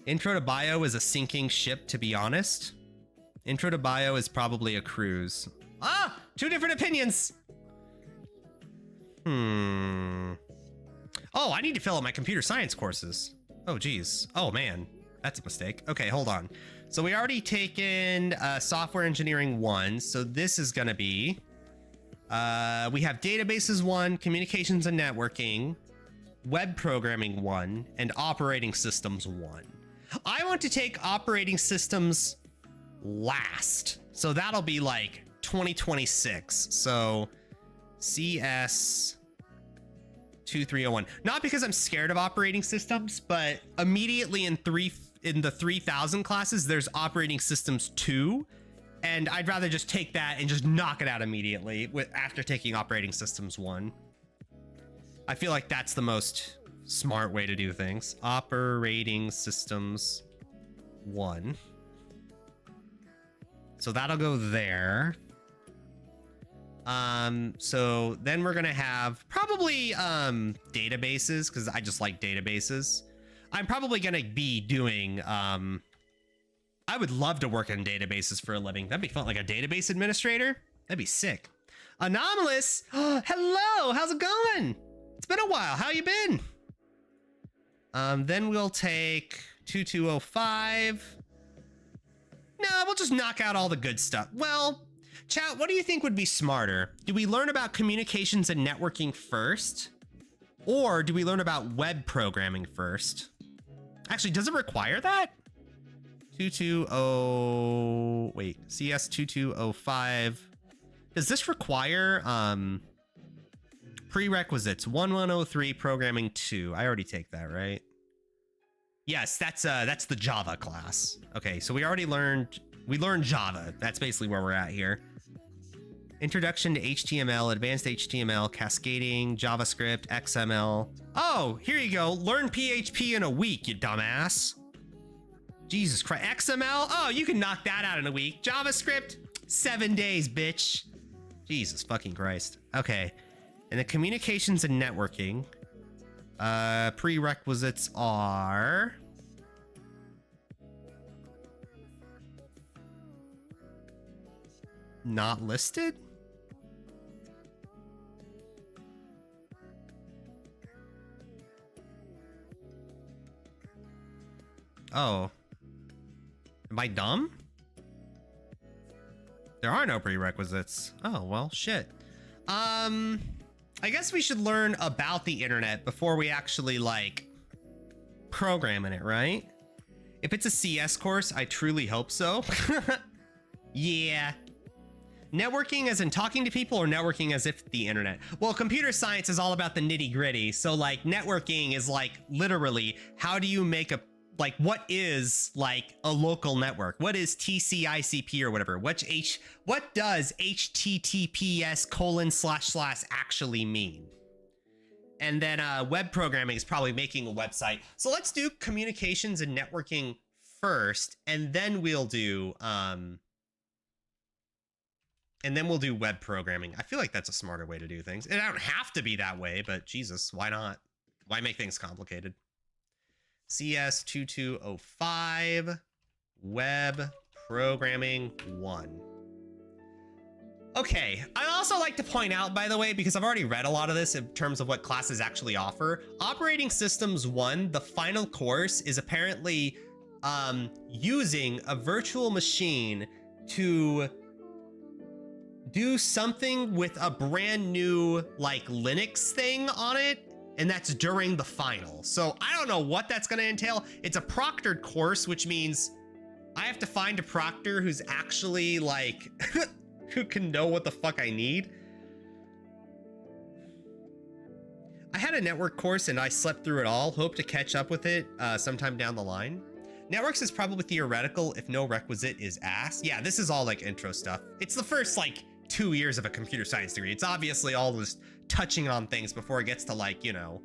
Intro to bio is a sinking ship, to be honest. Intro to bio is probably a cruise. Ah! 2 different opinions! Oh, I need to fill out my computer science courses. Oh, geez. Oh, man. That's a mistake. Okay, hold on. So we already taken software engineering 1. So this is going to be... we have databases 1, communications and networking, web programming 1, and operating systems 1. I want to take operating systems last. So that'll be like 2026. So CS 2301. Not because I'm scared of operating systems, but immediately in the 3000 classes, there's operating systems 2. And I'd rather just take that and just knock it out immediately after taking operating systems 1. I feel like that's the most smart way to do things. Operating systems 1. So that'll go there. So then we're gonna have probably databases, because I just like databases. I'm probably gonna be doing I would love to work in databases for a living. That'd be fun, like a database administrator. That'd be sick. Anomalous. Oh, hello, how's it going? It's been a while. How you been? Then we'll take 2205. No, we'll just knock out all the good stuff. Well, chat, what do you think would be smarter? Do we learn about communications and networking first? Or do we learn about web programming first? Actually, does it require that? 220... Wait, CS 2205. Does this require Prerequisites 1103 programming 2. I already take that, right? Yes, that's the Java class. Okay, so we learned Java. That's basically where we're at here. Introduction to HTML, advanced HTML, cascading, JavaScript, XML. Oh, here you go. Learn PHP in a week, you dumbass. Jesus Christ. XML? Oh, you can knock that out in a week. JavaScript? 7 days, bitch. Jesus fucking Christ. Okay. And the communications and networking. Prerequisites are... not listed? Oh. Am I dumb? There are no prerequisites. Oh, well, shit. I guess we should learn about the internet before we actually, like, program in it, right? If it's a CS course, I truly hope so. Yeah. Networking as in talking to people, or networking as if the internet? Well, computer science is all about the nitty gritty. So like networking is like literally, how do you make a, like, what is like a local network? What is TCP/IP or whatever? What does HTTPS:// actually mean? And then web programming is probably making a website. So let's do communications and networking first, and then we'll do web programming. I feel like that's a smarter way to do things. It don't have to be that way, but Jesus, why not? Why make things complicated? CS 2205, web programming 1. Okay, I'd also like to point out, by the way, because I've already read a lot of this in terms of what classes actually offer, Operating Systems 1, the final course, is apparently using a virtual machine to do something with a brand new like Linux thing on it, and that's during the final. So I don't know what that's gonna entail. It's a proctored course, which means I have to find a proctor who's actually like who can know what the fuck I need. I had a network course and I slept through it all. Hope to catch up with it sometime down the line. Networks is probably theoretical if no requisite is asked. Yeah, this is all like intro stuff. It's the first like 2 years of a computer science degree. It's obviously all just touching on things before it gets to like, you know,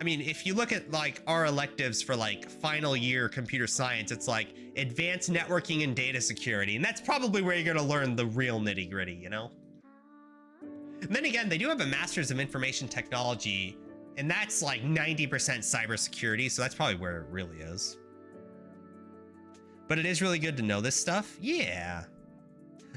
I mean, if you look at like our electives for like final year computer science, it's like advanced networking and data security. And that's probably where you're going to learn the real nitty gritty, you know? And then again, they do have a master's of information technology, and that's like 90% cybersecurity. So that's probably where it really is. But it is really good to know this stuff. Yeah.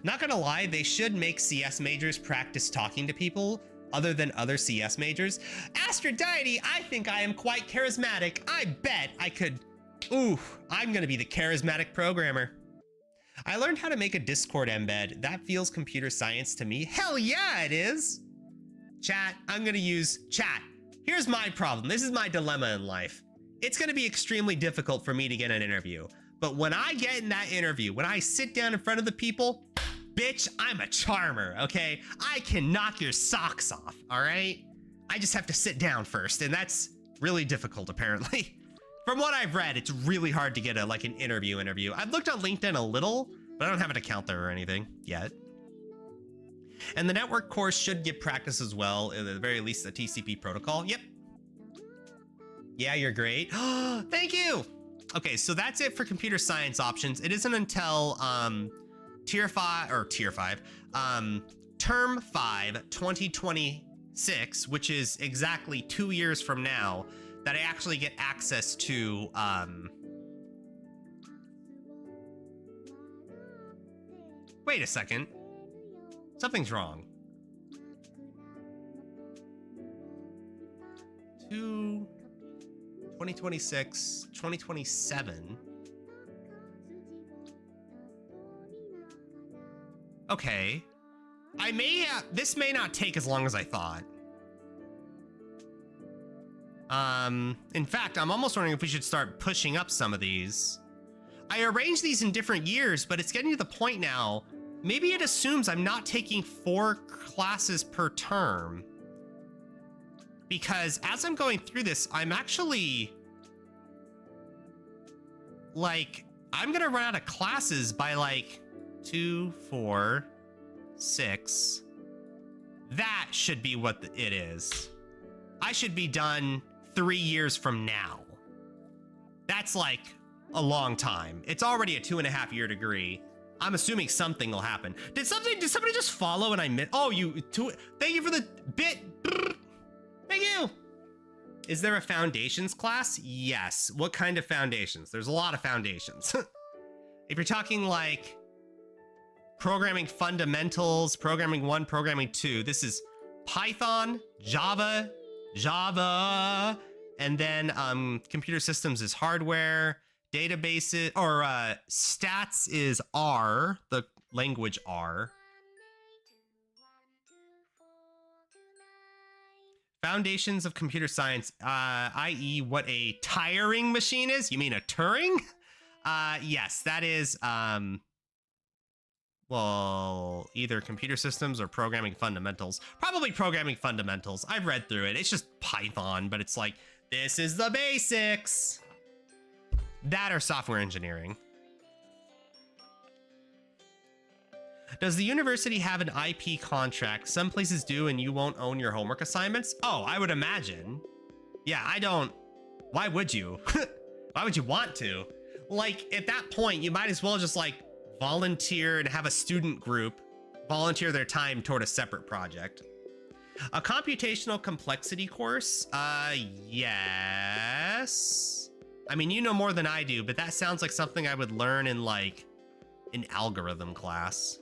Not gonna lie, they should make CS majors practice talking to people other than other CS majors. Aphrodite, I think I am quite charismatic. I bet I could. Ooh, I'm gonna be the charismatic programmer. I learned how to make a Discord embed. That feels computer science to me. Hell yeah, it is. Chat, I'm gonna use chat. Here's my problem. This is my dilemma in life. It's gonna be extremely difficult for me to get an interview. But when I get in that interview, when I sit down in front of the people, bitch, I'm a charmer, okay? I can knock your socks off, all right? I just have to sit down first, and that's really difficult, apparently. From what I've read, it's really hard to get an interview. I've looked on LinkedIn a little, but I don't have an account there or anything yet. And the network course should give practice as well, at the very least the TCP protocol. Yep. Yeah, you're great. Thank you. Okay, so that's it for computer science options. It isn't until term 5, 2026, which is exactly 2 years from now, that I actually get access to wait a second. Something's wrong. 2026, 2027. Okay. This may not take as long as I thought. In fact, I'm almost wondering if we should start pushing up some of these. I arranged these in different years, but it's getting to the point now. Maybe it assumes I'm not taking 4 classes per term. because as I'm going through this, I'm actually like, I'm gonna run out of classes by like 2, 4, 6. That should be what it is. I should be done 3 years from now. That's like a long time. It's already a 2.5-year degree. I'm assuming something will happen. Did somebody just follow and I missed? Oh, thank you for the bit. Thank you. Is there a foundations class? Yes. What kind of foundations? There's a lot of foundations. If you're talking like programming fundamentals, programming 1, programming 2, this is Python, Java, and then computer systems is hardware, databases, or stats is R, the language R. Foundations of computer science, i.e. what a tiring machine is? You mean a Turing? Yes, that is, well, either computer systems or programming fundamentals. Probably programming fundamentals. I've read through it. It's just Python, but it's like, this is the basics. That or software engineering. Does the university have an IP contract? Some places do, and you won't own your homework assignments? Oh, I would imagine. Yeah, I don't. Why would you? Why would you want to? Like, at that point, you might as well just like volunteer and have a student group volunteer their time toward a separate project. A computational complexity course? Yes. I mean, you know more than I do, but that sounds like something I would learn in like an algorithm class.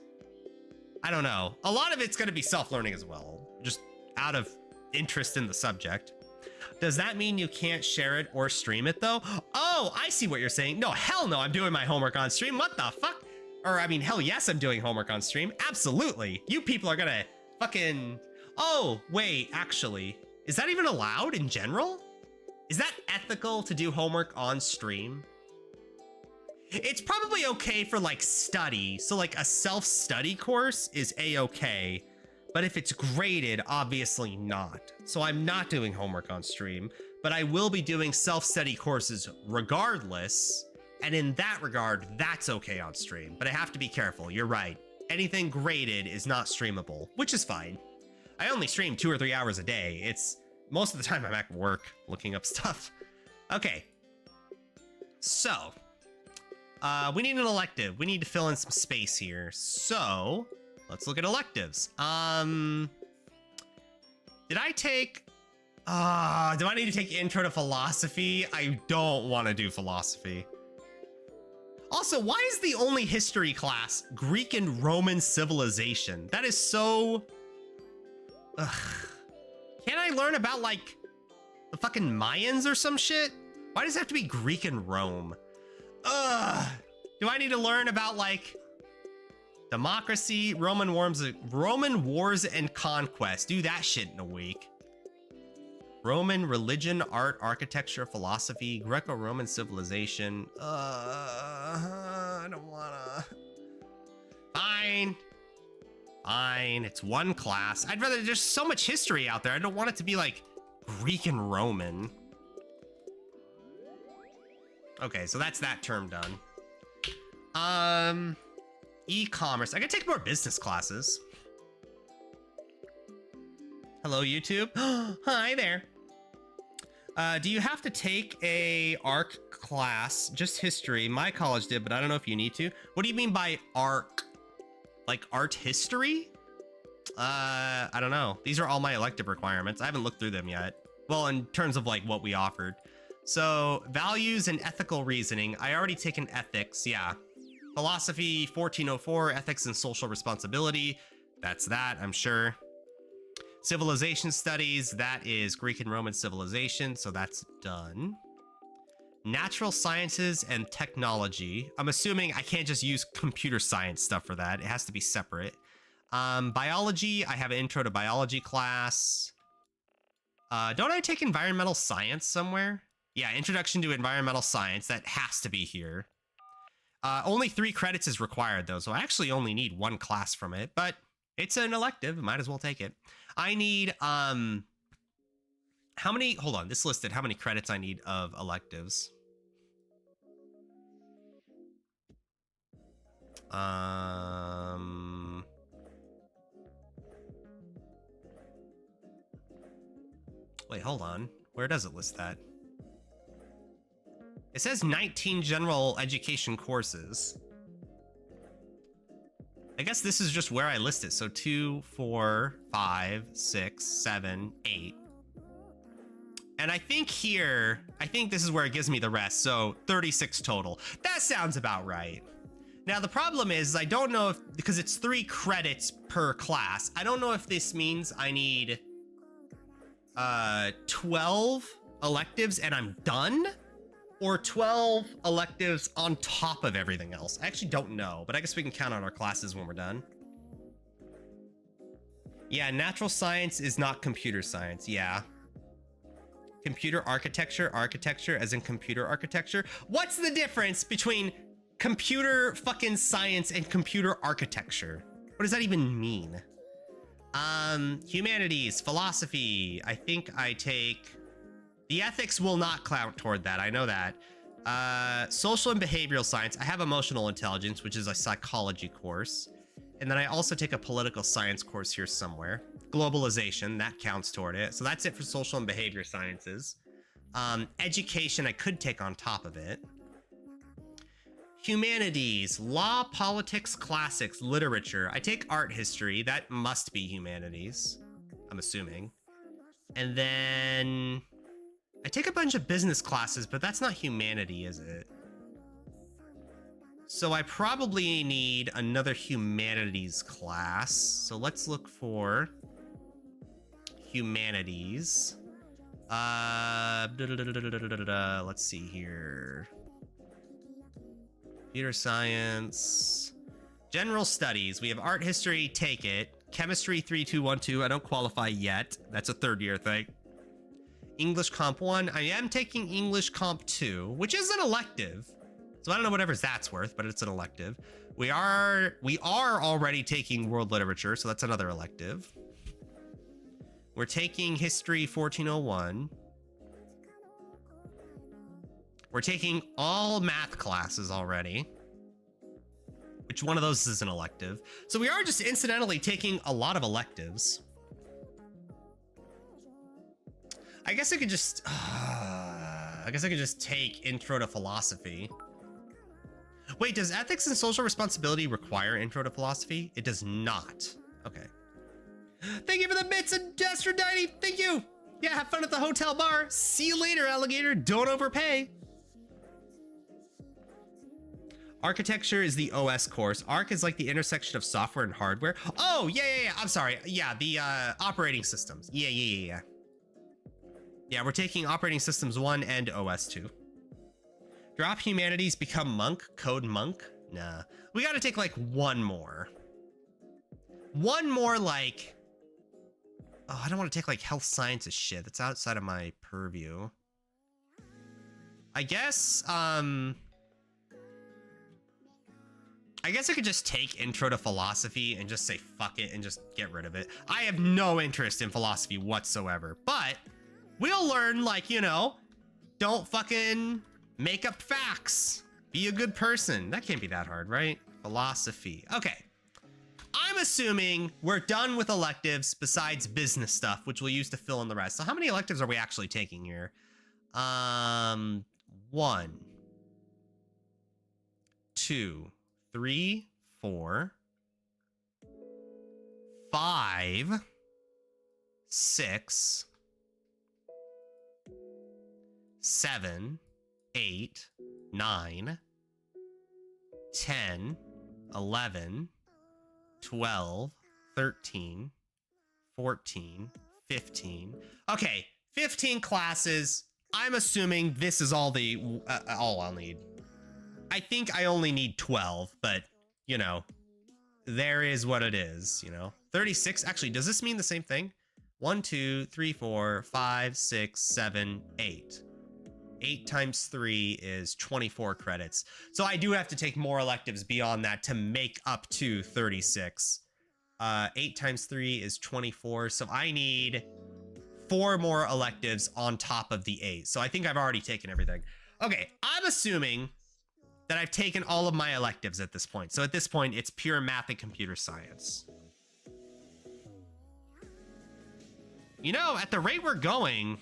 I don't know. A lot of it's going to be self-learning as well, just out of interest in the subject. Does that mean you can't share it or stream it though? Oh, I see what you're saying. No, hell no, I'm doing my homework on stream. What the fuck? Or I mean, hell yes, I'm doing homework on stream. Absolutely. You people are gonna fucking... Oh, wait, actually, is that even allowed in general? Is that ethical to do homework on stream? It's probably okay for like study. So like a self-study course is a-okay. But if it's graded, obviously not. So I'm not doing homework on stream, but I will be doing self-study courses regardless. And in that regard, that's okay on stream, but I have to be careful. You're right. Anything graded is not streamable, which is fine. I only stream 2 or 3 hours a day. It's most of the time I'm at work looking up stuff. Okay. So, we need an elective. We need to fill in some space here. So, let's look at electives. Did I take... do I need to take Intro to Philosophy? I don't want to do philosophy. Also, why is the only history class Greek and Roman civilization? That is so... Ugh. Can't I learn about, like, the fucking Mayans or some shit? Why does it have to be Greek and Rome? Ugh. Do I need to learn about, like, democracy, Roman wars and conquest? Do that shit in a week. Roman religion, art, architecture, philosophy, Greco-Roman civilization. I don't wanna. Fine. Fine, it's one class. I'd rather, there's so much history out there. I don't want it to be like Greek and Roman. Okay, so that's that term done. E-commerce. I gotta take more business classes. Hello, YouTube. Hi there. Do you have to take a ARC class? Just history. My college did, but I don't know if you need to. What do you mean by ARC? Like art history? I don't know. These are all my elective requirements. I haven't looked through them yet. Well, in terms of like what we offered. So values and ethical reasoning. I already taken ethics. Yeah. Philosophy 1404, ethics and social responsibility. That's that, I'm sure. Civilization studies, that is Greek and Roman civilization, so that's done. Natural sciences and technology. I'm assuming I can't just use computer science stuff for that. It has to be separate. Biology, I have an intro to biology class. Don't I take environmental science somewhere? Yeah, introduction to environmental science. That has to be here. Only 3 credits is required though, so I actually only need 1 class from it, but it's an elective. Might as well take it. I need How many, hold on, this listed how many credits I need of electives. Wait, hold on. Where does it list that? It says 19 general education courses. I guess this is just where I list it. So 2, 4, 5, 6, 7, 8. And I think here, I think this is where it gives me the rest. So 36 total. That sounds about right. Now, the problem is I don't know if, because it's 3 credits per class, I don't know if this means I need 12 electives and I'm done, or 12 electives on top of everything else. I actually don't know, but I guess we can count on our classes when we're done. Yeah, natural science is not computer science. Yeah. Computer architecture, architecture as in computer architecture. What's the difference between computer fucking science and computer architecture? What does that even mean? Humanities, philosophy. I think I take... The ethics will not count toward that. I know that. Social and behavioral science. I have emotional intelligence, which is a psychology course. And then I also take a political science course here somewhere. Globalization, that counts toward it. So that's it for social and behavior sciences. Education, I could take on top of it. Humanities, law, politics, classics, literature. I take art history. That must be humanities, I'm assuming. And then... I take a bunch of business classes, but that's not humanity, is it? So I probably need another humanities class. So let's look for humanities. Let's see here. Computer science. General studies. We have art history, take it. Chemistry 3212. I don't qualify yet. That's a 3rd year thing. English Comp 1. I am taking English Comp 2, which is an elective. So I don't know whatever that's worth, but it's an elective. We are already taking world literature, so that's another elective. We're taking history 1401. We're taking all math classes already. Which one of those is an elective? So we are just incidentally taking a lot of electives. I guess I could just take intro to philosophy. Wait, does ethics and social responsibility require intro to philosophy? It does not. Okay. Thank you for the bits and Aphrodite. Thank you. Yeah, have fun at the hotel bar. See you later, alligator. Don't overpay. Architecture is the OS course. Arc is like the intersection of software and hardware. Oh, yeah. I'm sorry. Yeah, the operating systems. Yeah. Yeah, we're taking operating systems 1 and OS 2. Drop humanities, become monk, code monk. Nah, we got to take like one more. One more, like, oh, I don't want to take like health sciences shit. That's outside of my purview. I guess I could just take intro to philosophy and just say fuck it and just get rid of it. I have no interest in philosophy whatsoever, but we'll learn, like, you know, don't fucking make up facts. Be a good person. That can't be that hard, right? Philosophy. Okay. I'm assuming we're done with electives besides business stuff, which we'll use to fill in the rest. So how many electives are we actually taking here? 1, 2, 3, 4, 5, 6, 7, 8, 9, 10, 11, 12, 13, 14, 15. Okay, 15 classes. I'm assuming this is all all I'll need. I think I only need 12, but, you know, there is what it is, you know. 36, actually, does this mean the same thing? 1, 2, 3, 4, 5, 6, 7, 8. 8 times 3 is 24 credits. So I do have to take more electives beyond that to make up to 36. 8 times 3 is 24. So I need 4 more electives on top of the 8. So I think I've already taken everything. Okay, I'm assuming that I've taken all of my electives at this point. So at this point, it's pure math and computer science. You know, at the rate we're going,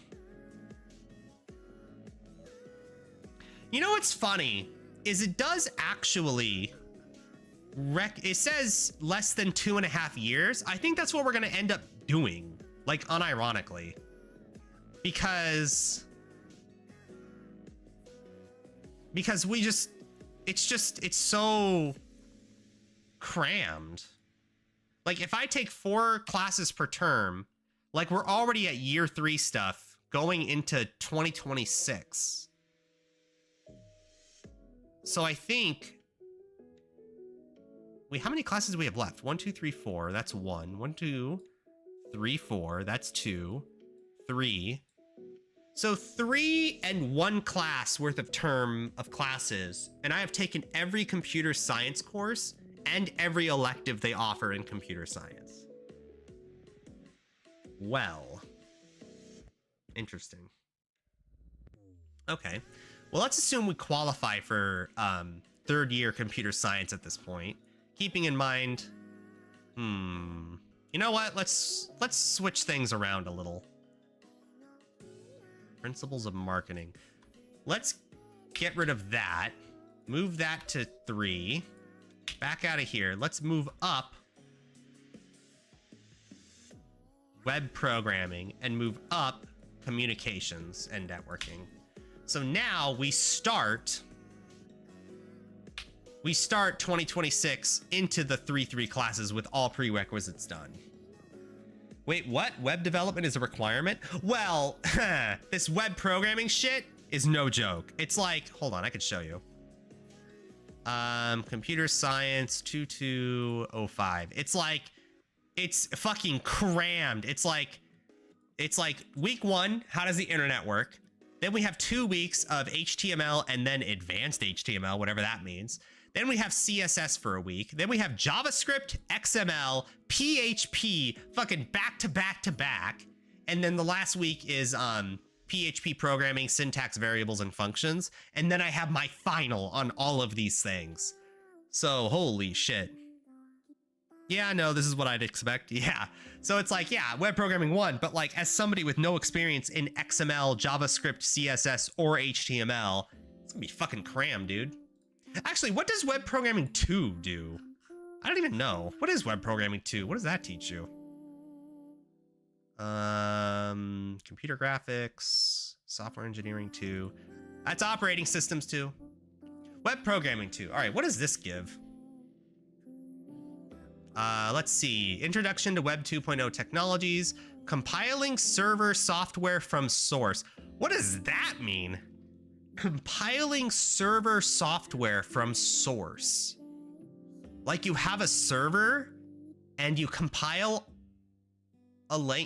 you know what's funny is it does actually it says less than 2.5 years. I think that's what we're gonna end up doing, like unironically, because we just it's so crammed. Like if I take 4 classes per term, like we're already at year 3 stuff going into 2026. So I think, wait, how many classes do we have left? 1, 2, 3, 4. That's 1. 1, 2, 3, 4. That's 2, 3. So 3 and 1 class worth of term of classes, and I have taken every computer science course and every elective they offer in computer science. Well, interesting. Okay. Well, let's assume we qualify for 3rd year computer science at this point. Keeping in mind, you know what? Let's switch things around a little. Principles of marketing. Let's get rid of that. Move that to 3. Back out of here. Let's move up web programming and move up communications and networking. So now we start 2026 into the 3 classes with all prerequisites done. Wait, what? Web development is a requirement? Well, this web programming shit is no joke. It's like, hold on, I could show you. Computer science 2205. It's fucking crammed. It's like week 1, how does the internet work? Then we have 2 weeks of HTML and then advanced HTML, whatever that means. Then we have CSS for a week. Then we have JavaScript, XML, PHP, fucking back to back to back. And then the last week is PHP programming, syntax, variables, and functions. And then I have my final on all of these things. So holy shit. Yeah, no, this is what I'd expect. Yeah. So it's like, yeah, web programming 1, but like as somebody with no experience in XML, JavaScript, CSS, or HTML, it's gonna be fucking crammed, dude. Actually, what does web programming 2 do? I don't even know. What is web programming 2? What does that teach you? Computer graphics, software engineering 2. That's operating systems 2. Web programming 2. All right, what does this give? Let's see. Introduction to Web 2.0 technologies. Compiling server software from source. What does that mean? Compiling server software from source. Like you have a server and you compile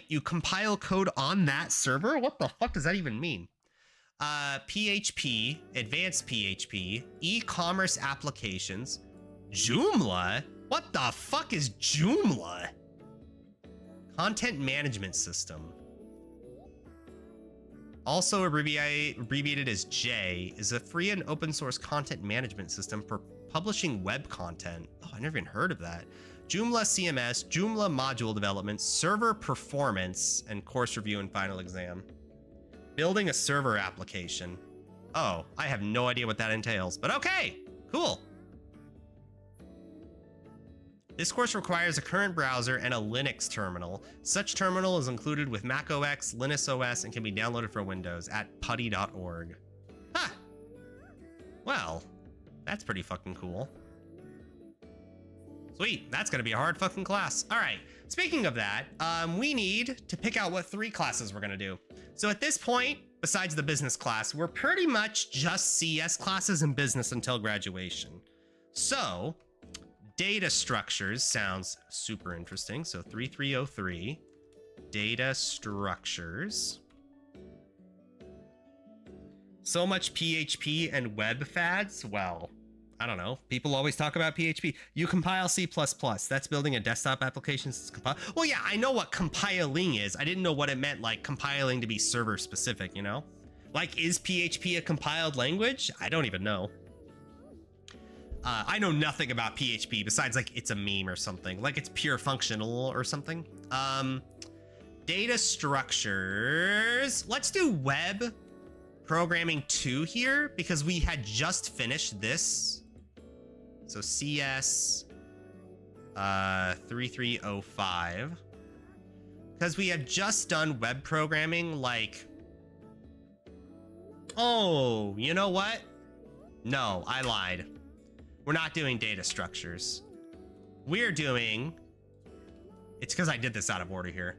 you compile code on that server? What the fuck does that even mean? PHP, advanced PHP, e-commerce applications, Joomla? What the fuck is Joomla? Content management system. Also abbreviated as J, is a free and open source content management system for publishing web content. Oh, I never even heard of that. Joomla CMS, Joomla module development, server performance, and course review and final exam. Building a server application. Oh, I have no idea what that entails, but okay, cool. This course requires a current browser and a Linux terminal. Such terminal is included with Mac OS, Linux OS, and can be downloaded for Windows at putty.org. Huh. Well, that's pretty fucking cool. Sweet, that's gonna be a hard fucking class. All right, speaking of that, we need to pick out what 3 classes we're gonna do. So at this point, besides the business class, we're pretty much just CS classes and business until graduation. So, data structures sounds super interesting. So 3303, data structures. So much PHP and web fads. Well, I don't know. People always talk about PHP. You compile C++. That's building a desktop application. Well, yeah, I know what compiling is. I didn't know what it meant, like compiling to be server specific, you know? Like, is PHP a compiled language? I don't even know. I know nothing about PHP besides like it's a meme or something. Like it's pure functional or something. Data structures. Let's do web programming 2 here because we had just finished this. So CS 3305. Because we had just done web programming like... Oh, you know what? No, I lied. We're not doing data structures. We're doing... It's because I did this out of order here.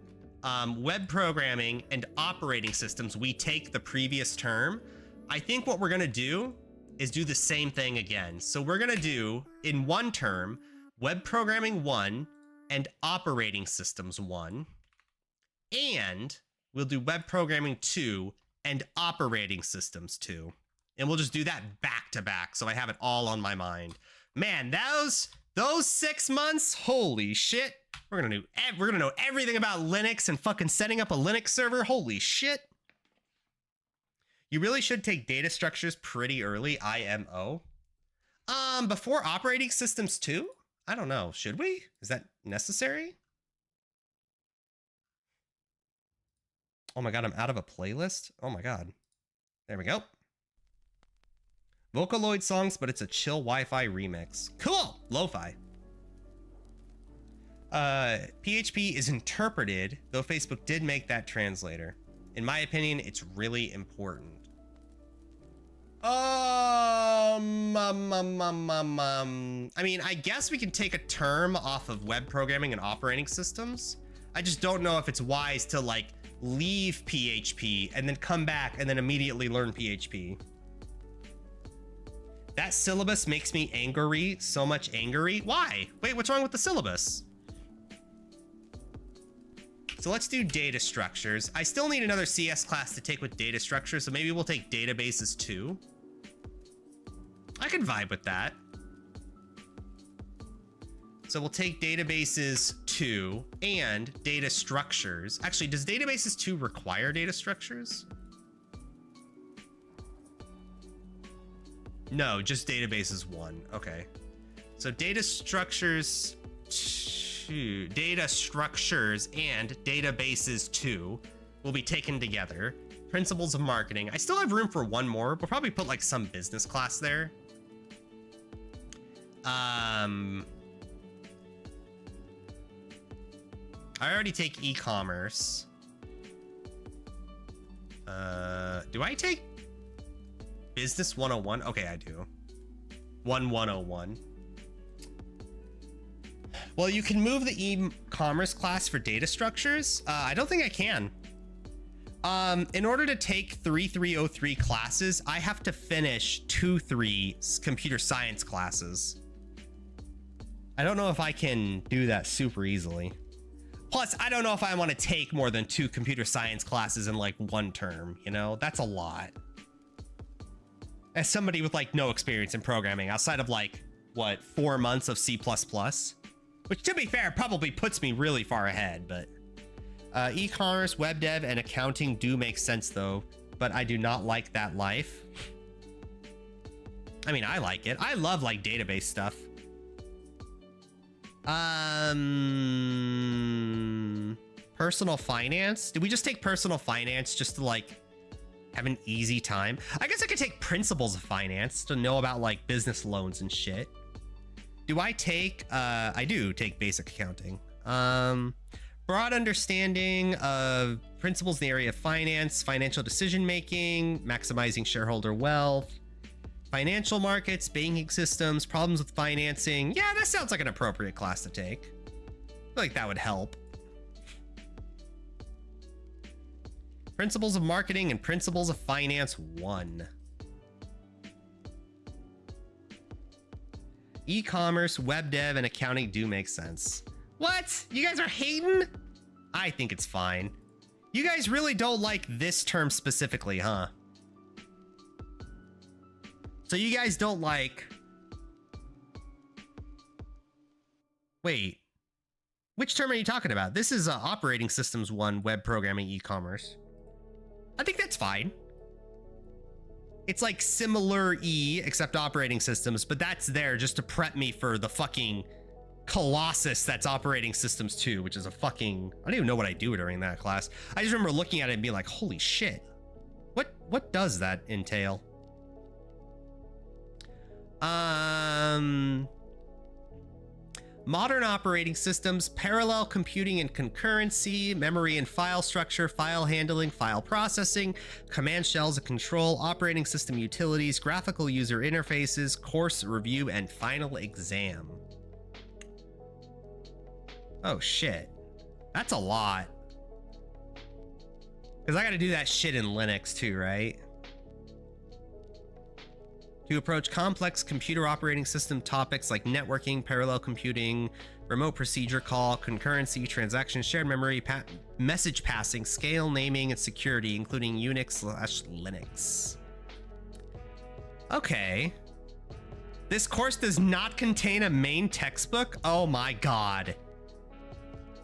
Web programming and operating systems, we take the previous term. I think what we're going to do is do the same thing again. So we're going to do, in one term, web programming 1 and operating systems 1. And we'll do web programming 2 and operating systems 2. And we'll just do that back to back. So I have it all on my mind. Man, those 6 months, holy shit. We're gonna know everything about Linux and fucking setting up a Linux server. Holy shit. You really should take data structures pretty early, IMO. Before operating systems too? I don't know. Should we? Is that necessary? Oh my god, I'm out of a playlist. Oh my god. There we go. Vocaloid songs, but it's a chill Wi-Fi remix. Cool! Lo-fi. PHP is interpreted, though Facebook did make that translator. In my opinion, it's really important. I mean, I guess we can take a term off of web programming and operating systems. I just don't know if it's wise to, like, leave PHP and then come back and then immediately learn PHP. That syllabus makes me angry, so much angry. Why? Wait, what's wrong with the syllabus? So let's do data structures. I still need another CS class to take with data structures, so maybe we'll take databases too. I could vibe with that. So we'll take databases 2 and data structures. Actually, does databases 2 require data structures? No, just databases 1. Okay. So data structures 2, data structures and databases 2 will be taken together. Principles of marketing. I still have room for one more. We'll probably put like some business class there. I already take e-commerce. Do I take Business 101? Okay, I do. 101. Well, you can move the e-commerce class for data structures. I don't think I can. In order to take 3303 classes, I have to finish 2-3 computer science classes. I don't know if I can do that super easily. Plus, I don't know if I want to take more than 2 computer science classes in like one term, you know? That's a lot. As somebody with like no experience in programming outside of like, what, 4 months of C++, which to be fair, probably puts me really far ahead, but e-commerce, web dev, and accounting do make sense though, but I do not like that life. I mean, I like it. I love like database stuff. Personal finance. Did we just take personal finance just to like have an easy time? I guess I could take principles of finance to know about like business loans and shit. Do I take, I do take basic accounting. Broad understanding of principles in the area of finance, financial decision-making, maximizing shareholder wealth, financial markets, banking systems, problems with financing. Yeah, that sounds like an appropriate class to take. I feel like that would help. Principles of marketing and principles of finance 1. E-commerce, web dev, and accounting do make sense. What? You guys are hating? I think it's fine. You guys really don't like this term specifically, huh? So you guys don't like Wait, which term are you talking about? This is operating systems 1, web programming, e-commerce. I think that's fine. It's like similar E, except operating systems, but that's there just to prep me for the fucking colossus that's operating systems 2, which is a fucking, I don't even know what I do during that class. I just remember looking at it and being like, holy shit. What does that entail? Modern operating systems, parallel computing and concurrency, memory and file structure, file handling, file processing, command shells and control, operating system utilities, graphical user interfaces, course review, and final exam. Oh shit. That's a lot. Because I got to do that shit in Linux too, right? To approach complex computer operating system topics like networking, parallel computing, remote procedure call, concurrency, transaction, shared memory, message passing, scale naming, and security, including Unix/Linux. Okay. This course does not contain a main textbook? Oh my god.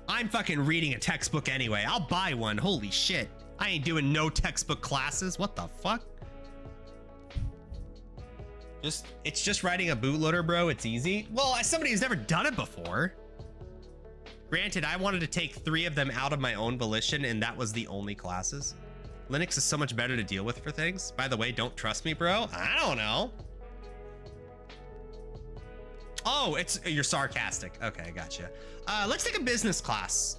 I'm fucking reading a textbook anyway. I'll buy one. Holy shit. I ain't doing no textbook classes. What the fuck? It's just writing a bootloader, bro. It's easy. Well, as somebody who's never done it before. Granted, I wanted to take 3 of them out of my own volition, and that was the only classes. Linux is so much better to deal with for things. By the way, don't trust me, bro. I don't know. Oh, you're sarcastic. Okay, gotcha. Let's take a business class.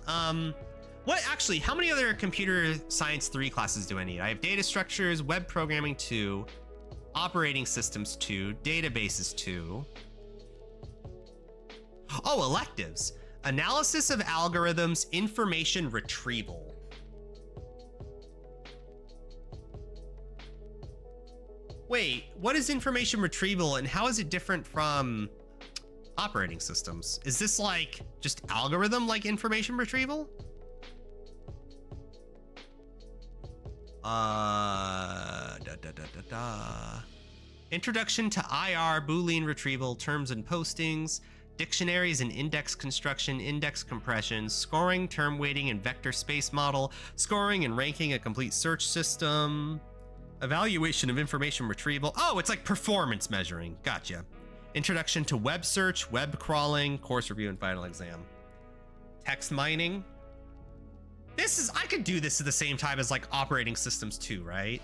Actually, how many other computer science 3 classes do I need? I have data structures, web programming 2, operating systems 2, databases 2. Oh, electives. Analysis of algorithms, information retrieval. Wait, what is information retrieval and how is it different from operating systems? Is this like just algorithm like information retrieval? Introduction to IR, Boolean retrieval, terms and postings, dictionaries and index construction, index compression, scoring, term weighting, and vector space model, scoring and ranking a complete search system, evaluation of information retrieval. Oh, it's like performance measuring. Gotcha. Introduction to web search, web crawling, course review, and final exam. Text mining. I could do this at the same time as like operating systems 2, right?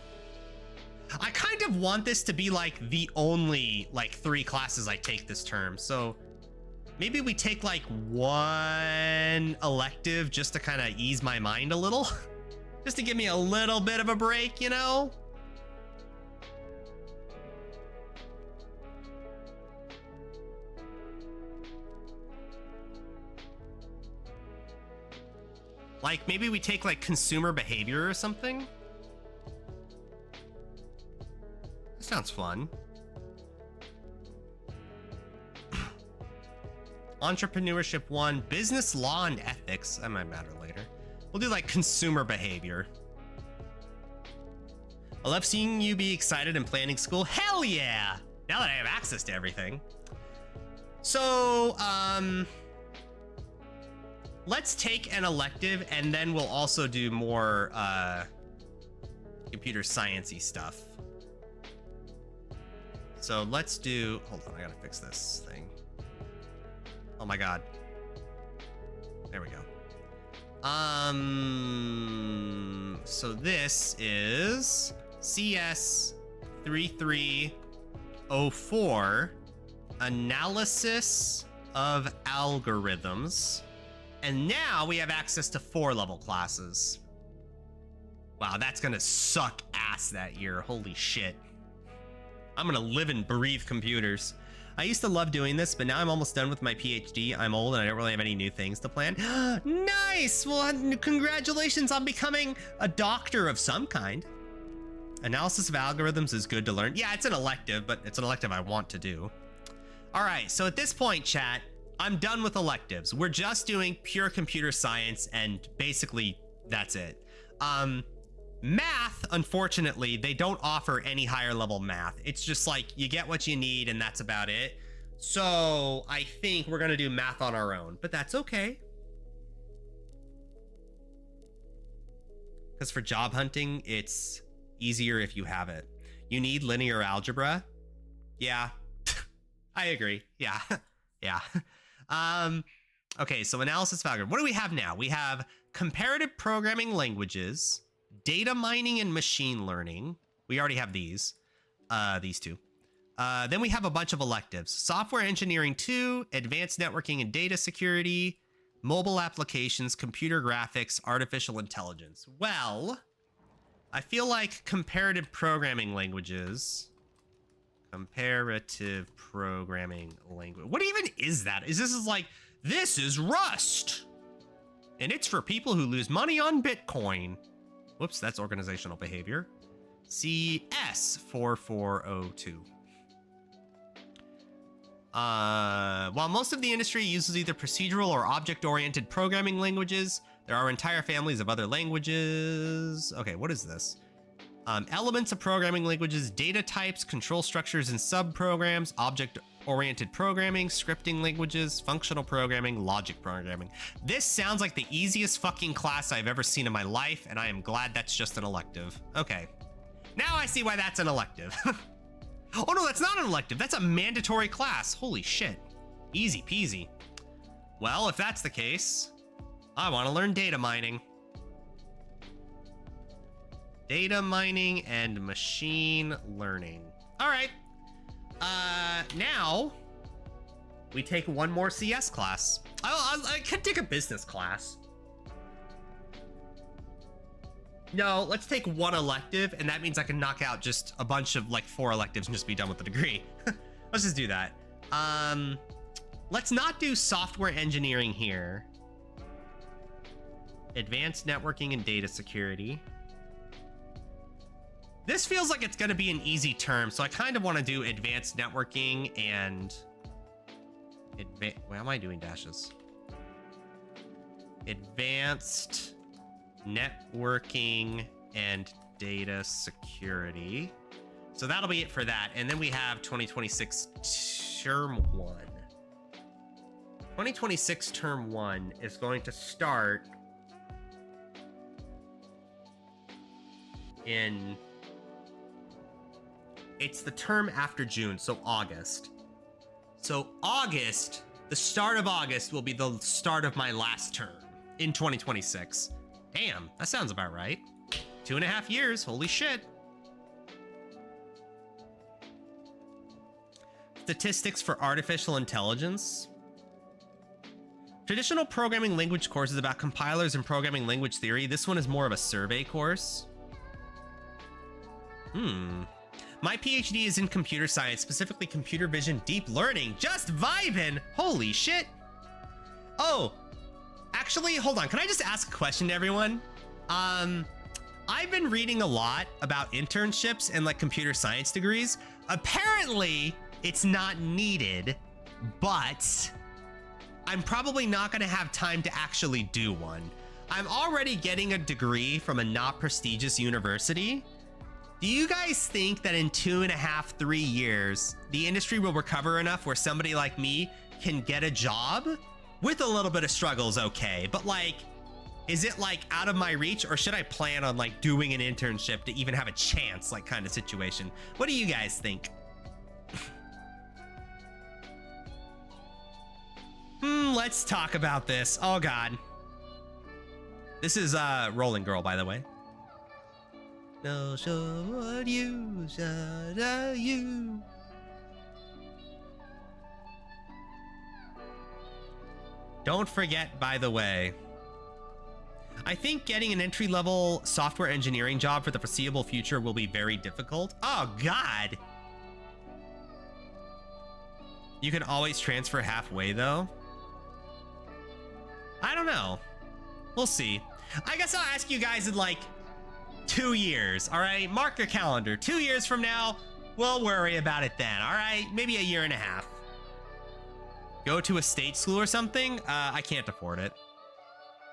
I kind of want this to be like the only like 3 classes I take this term. So maybe we take like 1 elective just to kind of ease my mind a little, just to give me a little bit of a break, you know? Like maybe we take like consumer behavior or something. That sounds fun. Entrepreneurship 1, business law and ethics. That might matter later. We'll do like consumer behavior. I love seeing you be excited and planning school. Hell yeah! Now that I have access to everything. So, let's take an elective and then we'll also do more computer science-y stuff. So let's do, hold on, I gotta fix this thing. Oh my God. There we go. So this is CS 3304, analysis of algorithms. And now we have access to 4-level classes. Wow, that's gonna suck ass that year. Holy shit. I'm gonna live and breathe computers. I used to love doing this, but now I'm almost done with my PhD. I'm old and I don't really have any new things to plan. Nice! Well, congratulations on becoming a doctor of some kind. Analysis of algorithms is good to learn. Yeah, it's an elective, but it's an elective I want to do. All right, so at this point, chat, I'm done with electives. We're just doing pure computer science, and basically that's it. Math, unfortunately, they don't offer any higher level math. It's just like you get what you need and that's about it. So I think we're gonna do math on our own, but that's okay. Because for job hunting, it's easier if you have it. You need linear algebra. Yeah, I agree. Yeah, yeah. Okay, so analysis algorithm. What do we have now? We have comparative programming languages, data mining and machine learning. We already have these two. Then we have a bunch of electives. Software engineering 2, advanced networking and data security, mobile applications, computer graphics, artificial intelligence. Well, I feel like comparative programming languages. Comparative programming language. What even is that? This is Rust. And it's for people who lose money on Bitcoin. Whoops, that's organizational behavior. CS4402. While most of the industry uses either procedural or object-oriented programming languages, there are entire families of other languages. Okay, what is this? Elements of programming languages, data types, control structures and subprograms, object-oriented programming, scripting languages, functional programming, logic programming. This sounds like the easiest fucking class I've ever seen in my life, and I am glad that's just an elective. Okay. Now I see why that's an elective. Oh no, that's not an elective. That's a mandatory class. Holy shit. Easy peasy. Well, if that's the case, I want to learn data mining. Data mining and machine learning. All right. Now we take one more CS class. I could take a business class. No, let's take one elective, and that means I can knock out just a bunch of like 4 electives and just be done with the degree. Let's just do that. Let's not do software engineering here. Advanced networking and data security. This feels like it's gonna be an easy term, so I kind of want to do advanced networking and why am I doing dashes? Advanced networking and data security. So that'll be it for that. And then we have 2026 term 1. 2026 term 1 is going to start in, it's the term after June, so August. So August, the start of August will be the start of my last term in 2026. Damn, that sounds about right. 2.5 years, holy shit. Statistics for artificial intelligence. Traditional programming language course is about compilers and programming language theory. This one is more of a survey course. My PhD is in computer science, specifically computer vision deep learning. Just vibing. Holy shit. Oh, actually, hold on. Can I just ask a question to everyone? I've been reading a lot about internships and like computer science degrees. Apparently, it's not needed, but I'm probably not going to have time to actually do one. I'm already getting a degree from a not prestigious university. Do you guys think that in 2.5, 3 years, the industry will recover enough where somebody like me can get a job? With a little bit of struggles, okay, but like, is it like out of my reach, or should I plan on like doing an internship to even have a chance, like kind of situation? What do you guys think? Let's talk about this. Oh God. This is Rolling Girl, by the way. No, show what you should you. Don't forget, by the way, I think getting an entry-level software engineering job for the foreseeable future will be very difficult. Oh, God. You can always transfer halfway, though. I don't know. We'll see. I guess I'll ask you guys in, like, 2 years, all right? Mark your calendar. 2 years from now, we'll worry about it then, all right? Maybe 1.5 years. Go to a state school or something? I can't afford it.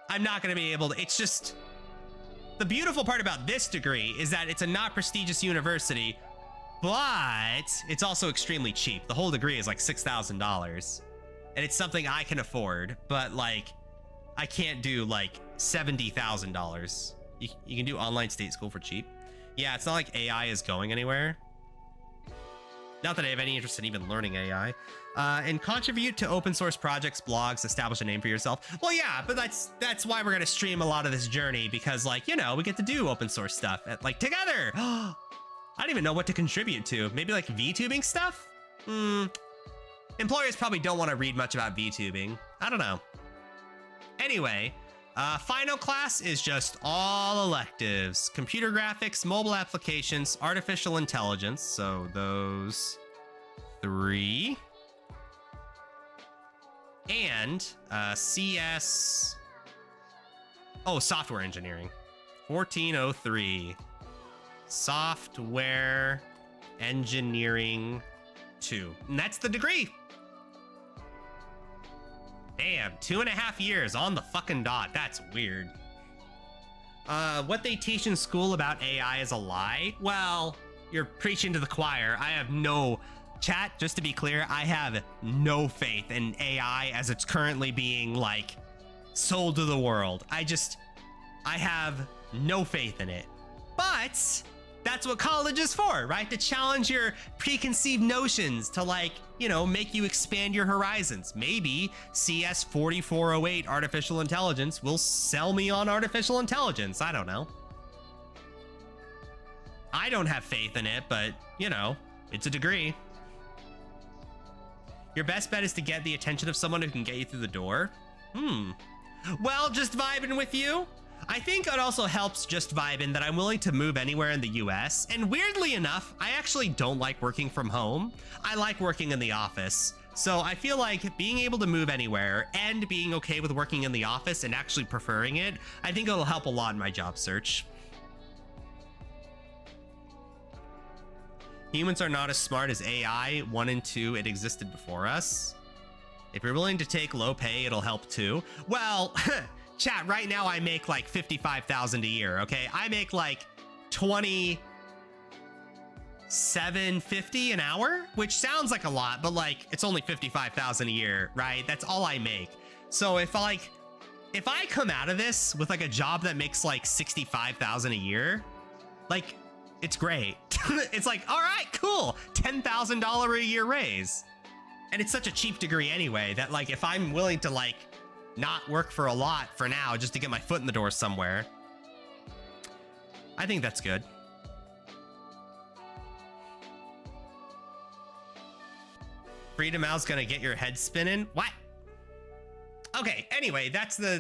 I'm not going to be able to. It's just, the beautiful part about this degree is that it's a not prestigious university, but it's also extremely cheap. The whole degree is like $6,000, and it's something I can afford, but like I can't do like $70,000. You can do online state school for cheap. Yeah, it's not like AI is going anywhere. Not that I have any interest in even learning AI. And contribute to open source projects, blogs, establish a name for yourself. Well, yeah, but that's why we're gonna stream a lot of this journey, because like, you know, we get to do open source stuff like together. I don't even know what to contribute to. Maybe like VTubing stuff? Employers probably don't want to read much about VTubing. I don't know. Anyway, final class is just all electives. Computer graphics, mobile applications, artificial intelligence. So those 3. And CS. Oh, software engineering. 1403. Software engineering 2. And that's the degree. Damn, 2.5 years on the fucking dot. That's weird. What they teach in school about AI is a lie. Well, you're preaching to the choir. I have no... Chat, just to be clear, I have no faith in AI as it's currently being, like, sold to the world. I have no faith in it. But that's what college is for, right? To challenge your preconceived notions, to, like, you know, make you expand your horizons. Maybe CS 4408 artificial intelligence will sell me on artificial intelligence. I don't know. I don't have faith in it, but, you know, it's a degree. Your best bet is to get the attention of someone who can get you through the door. Well, just vibing with you. I think it also helps just vibing that I'm willing to move anywhere in the US. And weirdly enough, I actually don't like working from home. I like working in the office. So I feel like being able to move anywhere and being okay with working in the office and actually preferring it, I think it'll help a lot in my job search. Humans are not as smart as AI. 1 and 2, it existed before us. If you're willing to take low pay, it'll help too. Well, chat, right now I make like $55,000 a year, okay? I make like $27.50 an hour, which sounds like a lot, but like it's only $55,000 a year, right? That's all I make. So if I come out of this with like a job that makes like $65,000 a year, like, it's great. It's like, all right, cool. $10,000 a year raise. And it's such a cheap degree anyway that like, if I'm willing to like not work for a lot for now just to get my foot in the door somewhere, I think that's good. Freedom Al's gonna get your head spinning. What? Okay, anyway, that's the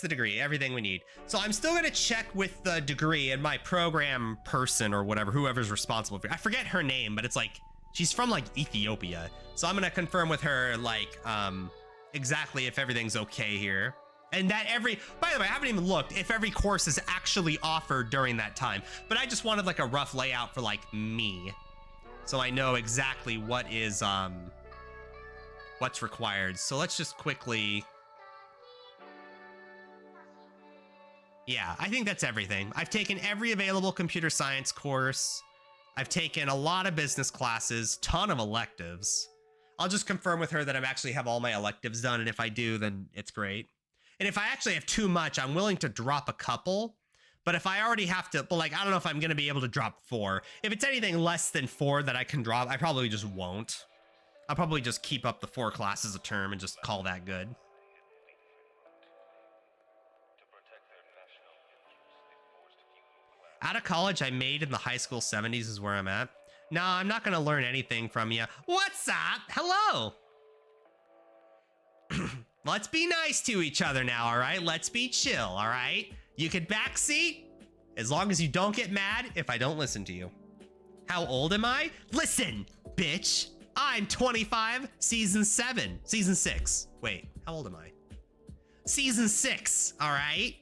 degree, everything we need. So I'm still gonna check with the degree and my program person or whatever, whoever's responsible for it. I forget her name, but it's like, she's from like Ethiopia. So I'm gonna confirm with her like exactly if everything's okay here. And that by the way, I haven't even looked if every course is actually offered during that time, but I just wanted like a rough layout for like me. So I know exactly what is, what's required. So let's just quickly. Yeah, I think that's everything. I've taken every available computer science course. I've taken a lot of business classes, ton of electives. I'll just confirm with her that I actually have all my electives done. And if I do, then it's great. And if I actually have too much, I'm willing to drop a couple. But if I already have to, but like, I don't know if I'm going to be able to drop 4. If it's anything less than 4 that I can drop, I probably just won't. I'll probably just keep up the 4 classes a term and just call that good. Out of college, I made in the high school 70s is where I'm at. No, I'm not going to learn anything from you. What's up? Hello. Let's be nice to each other now, all right? Let's be chill, all right? You can backseat as long as you don't get mad if I don't listen to you. How old am I? Listen, bitch. I'm 25, season 6. Wait, how old am I? Season 6, all right?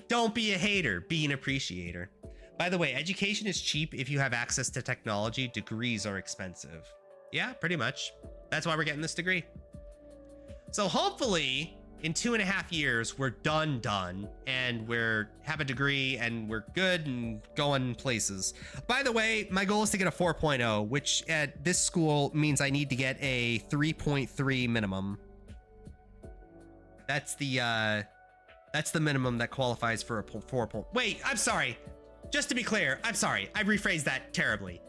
Don't be a hater, be an appreciator. By the way, education is cheap if you have access to technology. Degrees are expensive. Yeah, pretty much. That's why we're getting this degree. So hopefully in 2.5 years, we're done, and we're have a degree and we're good and going places. By the way, my goal is to get a 4.0, which at this school means I need to get a 3.3 minimum. That's the minimum that qualifies for a 4. Wait, I'm sorry. Just to be clear, I'm sorry. I rephrased that terribly.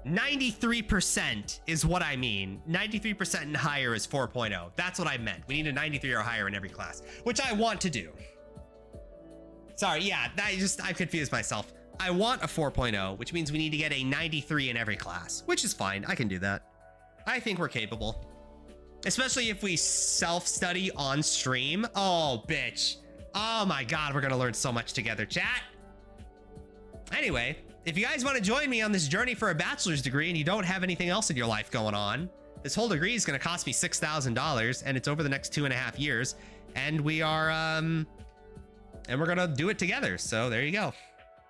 93% is what I mean. 93% and higher is 4.0. That's what I meant. We need a 93 or higher in every class, which I want to do. Sorry, yeah, I confused myself. I want a 4.0, which means we need to get a 93 in every class, which is fine. I can do that. I think we're capable. Especially if we self-study on stream. Oh, bitch. Oh my God, we're gonna learn so much together, chat. Anyway, if you guys want to join me on this journey for a bachelor's degree and you don't have anything else in your life going on, this whole degree is going to cost me $6,000 and it's over the next 2.5 years. And we are, and we're going to do it together. So there you go.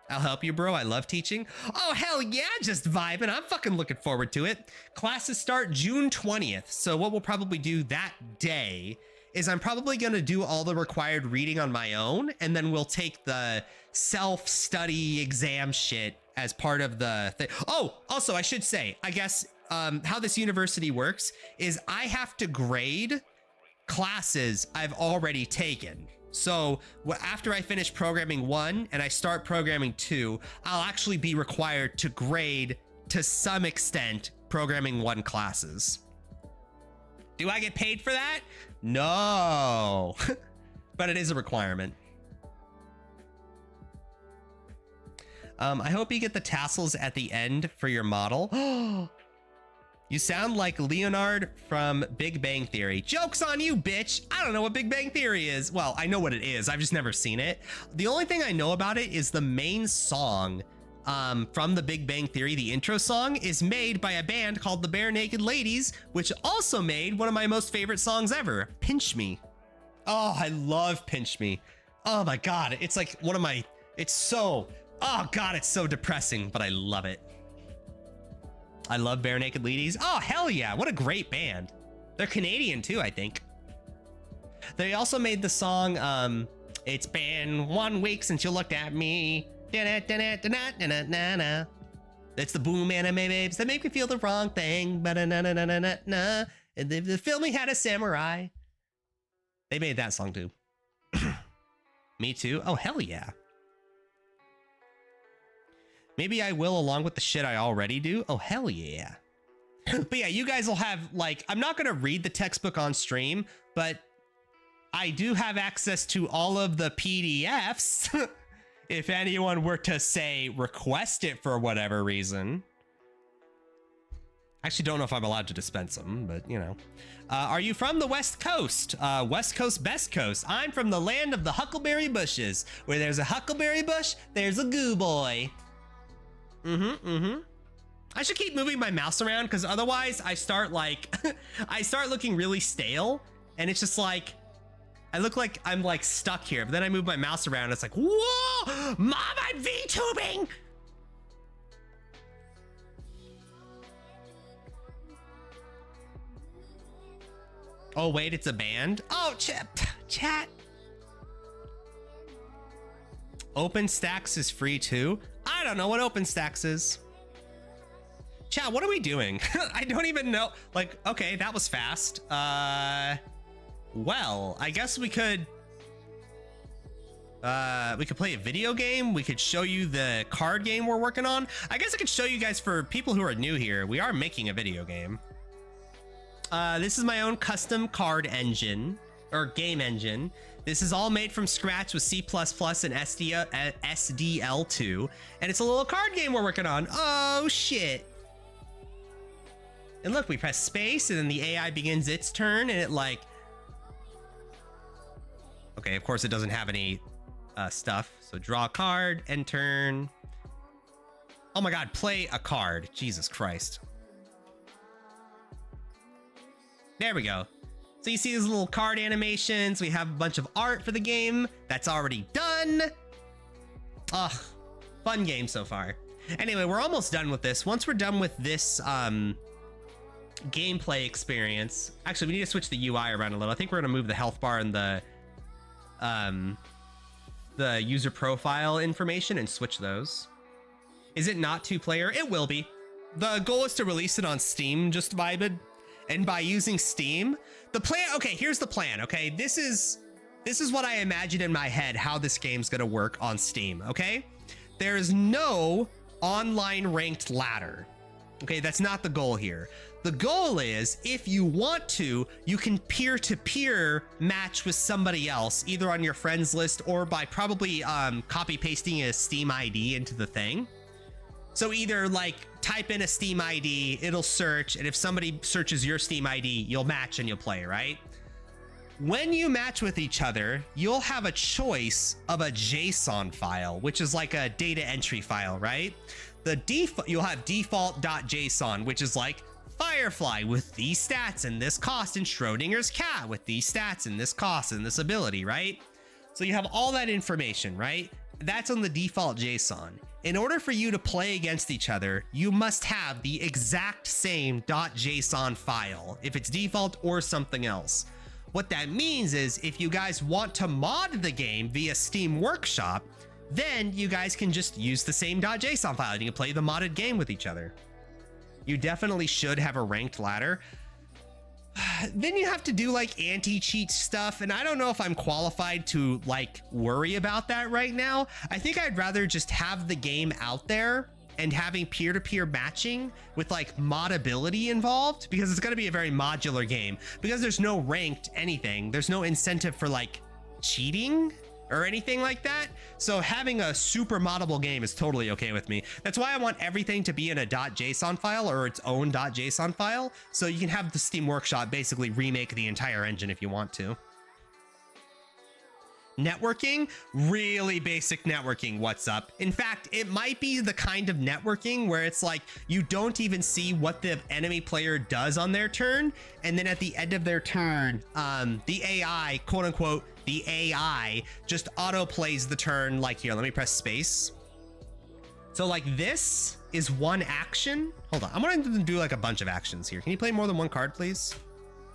I'll help you, bro. I love teaching. Oh, hell yeah. Just vibing. I'm fucking looking forward to it. Classes start June 20th. So what we'll probably do that day is I'm probably going to do all the required reading on my own. And then we'll take the self-study exam shit as part of the thing. Oh, also, I should say, I guess how this university works is I have to grade classes I've already taken. So after I finish programming 1 and I start programming 2, I'll actually be required to grade to some extent programming 1 classes. Do I get paid for that? No, but it is a requirement. I hope you get the tassels at the end for your model. You sound like Leonard from Big Bang Theory. Joke's on you, bitch. I don't know what Big Bang Theory is. Well, I know what it is. I've just never seen it. The only thing I know about it is the main song from the Big Bang Theory. The intro song is made by a band called the Bare Naked Ladies, which also made one of my most favorite songs ever, Pinch Me. Oh, I love Pinch Me. Oh my God. It's like one of my, oh God, it's so depressing, but I love it. I love Bare Naked Ladies. Oh, hell yeah. What a great band. They're Canadian too, I think. They also made the song, It's Been 1 Week Since You Looked At Me. It's the boom anime babes that make me feel the wrong thing. The film had a samurai. They made that song too. Me too. Oh, hell yeah. Maybe I will along with the shit I already do. Oh, hell yeah. But yeah, you guys will have, like, I'm not going to read the textbook on stream, but I do have access to all of the PDFs. If anyone were to, say, request it for whatever reason. I actually don't know if I'm allowed to dispense them, but, you know. Are you from the West Coast? West Coast, best coast. I'm from the land of the huckleberry bushes. Where there's a huckleberry bush, there's a goo boy. I should keep moving my mouse around because otherwise I start like, I start looking really stale and it's just like, I look like I'm like stuck here, but then I move my mouse around and it's like, whoa, Mom, I'm VTubing. Oh wait, it's a band? Oh, chat. OpenStax is free too? I don't know what OpenStax is. Chat, what are we doing? I don't even know. Like, okay, that was fast. Well, I guess we could play a video game. We could show you the card game we're working on. I guess I could show you guys, for people who are new here, we are making a video game. This is my own custom card engine, or game engine. This is all made from scratch with C++ and SDL2, and it's a little card game we're working on. Oh shit. And look, we press space and then the AI begins its turn and it like, okay, of course it doesn't have any stuff. So draw a card, end turn. Oh my God, play a card. Jesus Christ. There we go. So you see these little card animations. We have a bunch of art for the game that's already done. Ugh, fun game so far. Anyway, we're almost done with this. Once we're done with this gameplay experience, actually we need to switch the UI around a little. I think we're gonna move the health bar and the user profile information and switch those. Is it not 2-player? It will be. The goal is to release it on Steam, just vibed. And by using Steam, the plan, okay, here's the plan, okay? This is what I imagine in my head how this game's gonna work on Steam, okay? There is no online ranked ladder. Okay, that's not the goal here. The goal is, if you want to, you can peer-to-peer match with somebody else, either on your friends list or by probably copy pasting a Steam ID into the thing. So either like type in a Steam ID, it'll search, and if somebody searches your Steam ID, you'll match and you'll play, right? When you match with each other, you'll have a choice of a JSON file, which is like a data entry file, right? The default, you'll have default.json, which is like Firefly with these stats and this cost, and Schrodinger's cat with these stats and this cost and this ability, right? So you have all that information, right? That's on the default JSON. In order for you to play against each other, you must have the exact same .json file, if it's default or something else. What that means is if you guys want to mod the game via Steam Workshop, then you guys can just use the same .json file and you can play the modded game with each other. You definitely should have a ranked ladder. Then you have to do like anti-cheat stuff, and I don't know if I'm qualified to like worry about that right now. I think I'd rather just have the game out there and having peer-to-peer matching with like modability involved, because it's going to be a very modular game. Because there's no ranked anything, there's no incentive for like cheating or anything like that. So having a super moddable game is totally okay with me. That's why I want everything to be in a .json file or its own .json file, so you can have the Steam Workshop basically remake the entire engine if you want to. Networking, really basic networking. What's up? In fact, it might be the kind of networking where it's like you don't even see what the enemy player does on their turn, and then at the end of their turn, the AI, quote unquote, the AI just auto plays the turn. Like here, let me press space. So like this is one action. Hold on, I'm gonna do like a bunch of actions here. Can you play more than one card, please?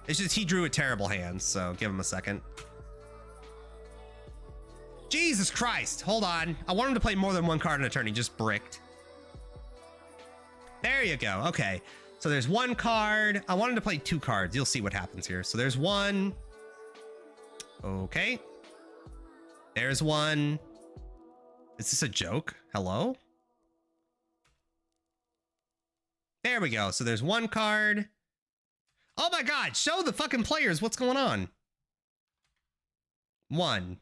It's just he drew a terrible hand, so give him a second. Jesus Christ, hold on. I want him to play more than one card in a turn. He just bricked. There you go. Okay, so there's one card. I want him to play 2 cards. You'll see what happens here. So there's one. Okay. There's one. Is this a joke? Hello? There we go. So there's one card. Oh my God, show the fucking players what's going on. 1,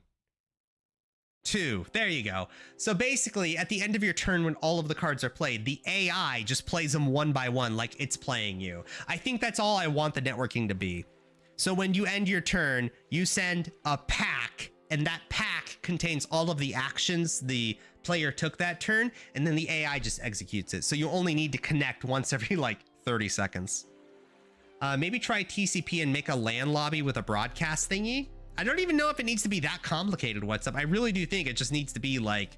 2, there you go. So basically at the end of your turn, when all of the cards are played, the AI just plays them one by one like it's playing you. I think that's all I want the networking to be. So when you end your turn, you send a pack, and that pack contains all of the actions the player took that turn, and then the AI just executes it. So you only need to connect once every like 30 seconds. Maybe try TCP and make a LAN lobby with a broadcast thingy. I don't even know if it needs to be that complicated. What's up? I really do think it just needs to be like,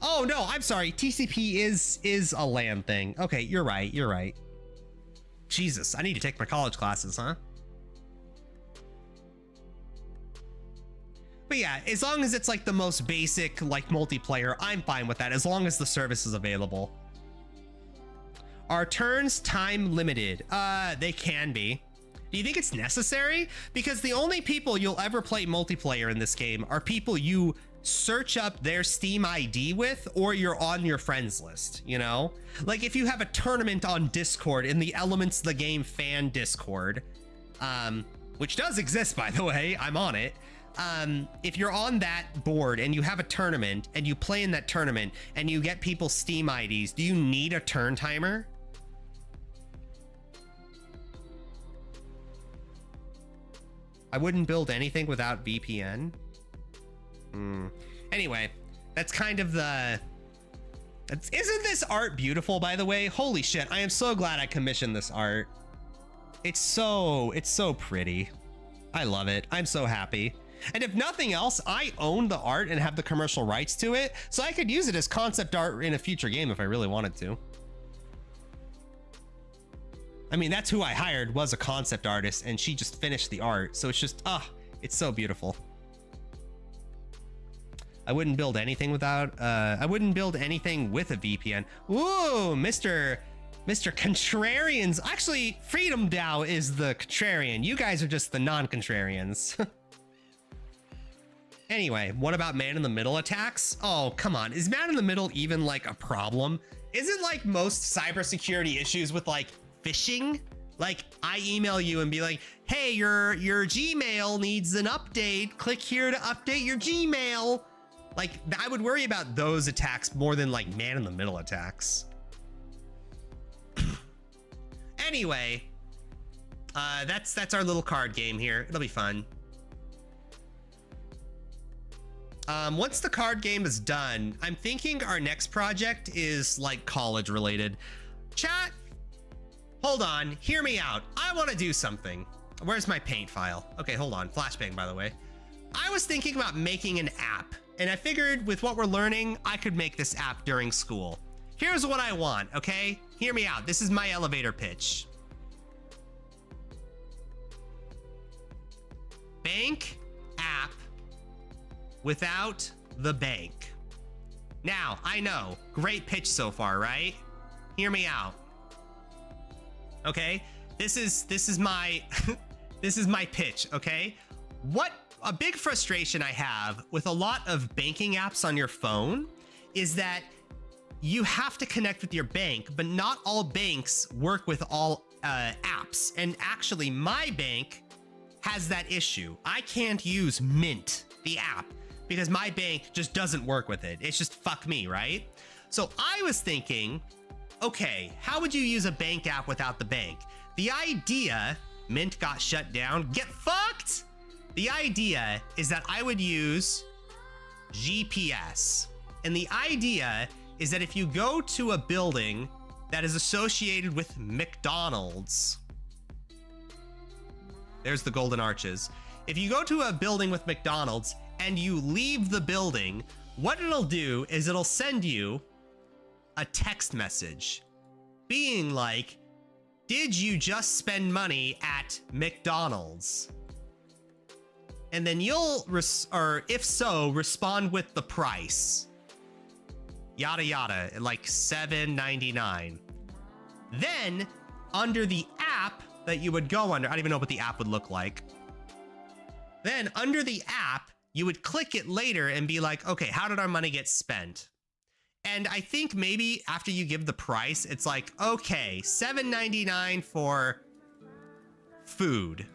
oh no, I'm sorry. TCP is a LAN thing. Okay, you're right. You're right. Jesus, I need to take my college classes, huh? But yeah, as long as it's like the most basic like multiplayer, I'm fine with that, as long as the service is available. Are turns time limited? They can be. Do you think it's necessary? Because the only people you'll ever play multiplayer in this game are people you search up their Steam ID with, or you're on your friends list, you know? Like if you have a tournament on Discord in the Elements of the Game fan Discord, which does exist, by the way, I'm on it. If you're on that board and you have a tournament and you play in that tournament and you get people's Steam IDs, do you need a turn timer? I wouldn't build anything without VPN. Anyway, that's kind of the... Isn't this art beautiful, by the way? Holy shit, I am so glad I commissioned this art. It's so pretty. I love it. I'm so happy. And if nothing else, I own the art and have the commercial rights to it, so I could use it as concept art in a future game if I really wanted to. I mean, that's who I hired, was a concept artist, and she just finished the art. So it's just, it's so beautiful. I wouldn't build anything without, I wouldn't build anything with a VPN. Ooh, Mr. Contrarians. Actually, Freedom DAO is the contrarian. You guys are just the non-contrarians. Anyway, what about man-in-the-middle attacks? Oh, come on. Is man-in-the-middle even like a problem? Isn't like most cybersecurity issues with like phishing? Like I email you and be like, hey, your Gmail needs an update. Click here to update your Gmail. Like I would worry about those attacks more than like man-in-the-middle attacks. Anyway, that's our little card game here. It'll be fun. Once the card game is done, I'm thinking our next project is like college related. Chat, hold on, hear me out. I want to do something. Where's my paint file? Okay, hold on. Flashbang, by the way. I was thinking about making an app, and I figured with what we're learning, I could make this app during school. Here's what I want, okay? Hear me out. This is my elevator pitch. Bank app without the bank. Now, I know, great pitch so far, right? Hear me out. Okay, this is my this is my pitch, okay? What a big frustration I have with a lot of banking apps on your phone is that you have to connect with your bank, but not all banks work with all apps. And actually, my bank has that issue. I can't use Mint, the app, because my bank just doesn't work with it. It's just fuck me, right? So I was thinking, okay, how would you use a bank app without the bank? The idea, Mint got shut down, get fucked! The idea is that I would use GPS. And the idea is that if you go to a building that is associated with McDonald's, there's the Golden Arches. If you go to a building with McDonald's and you leave the building, what it'll do is it'll send you a text message being like, did you just spend money at McDonald's? And then you'll, or if so, respond with the price. Yada yada, like $7.99. Then under the app that you would go under, I don't even know what the app would look like. Then under the app, you would click it later and be like, okay, how did our money get spent? And I think maybe after you give the price, it's like, okay, $7.99 for food,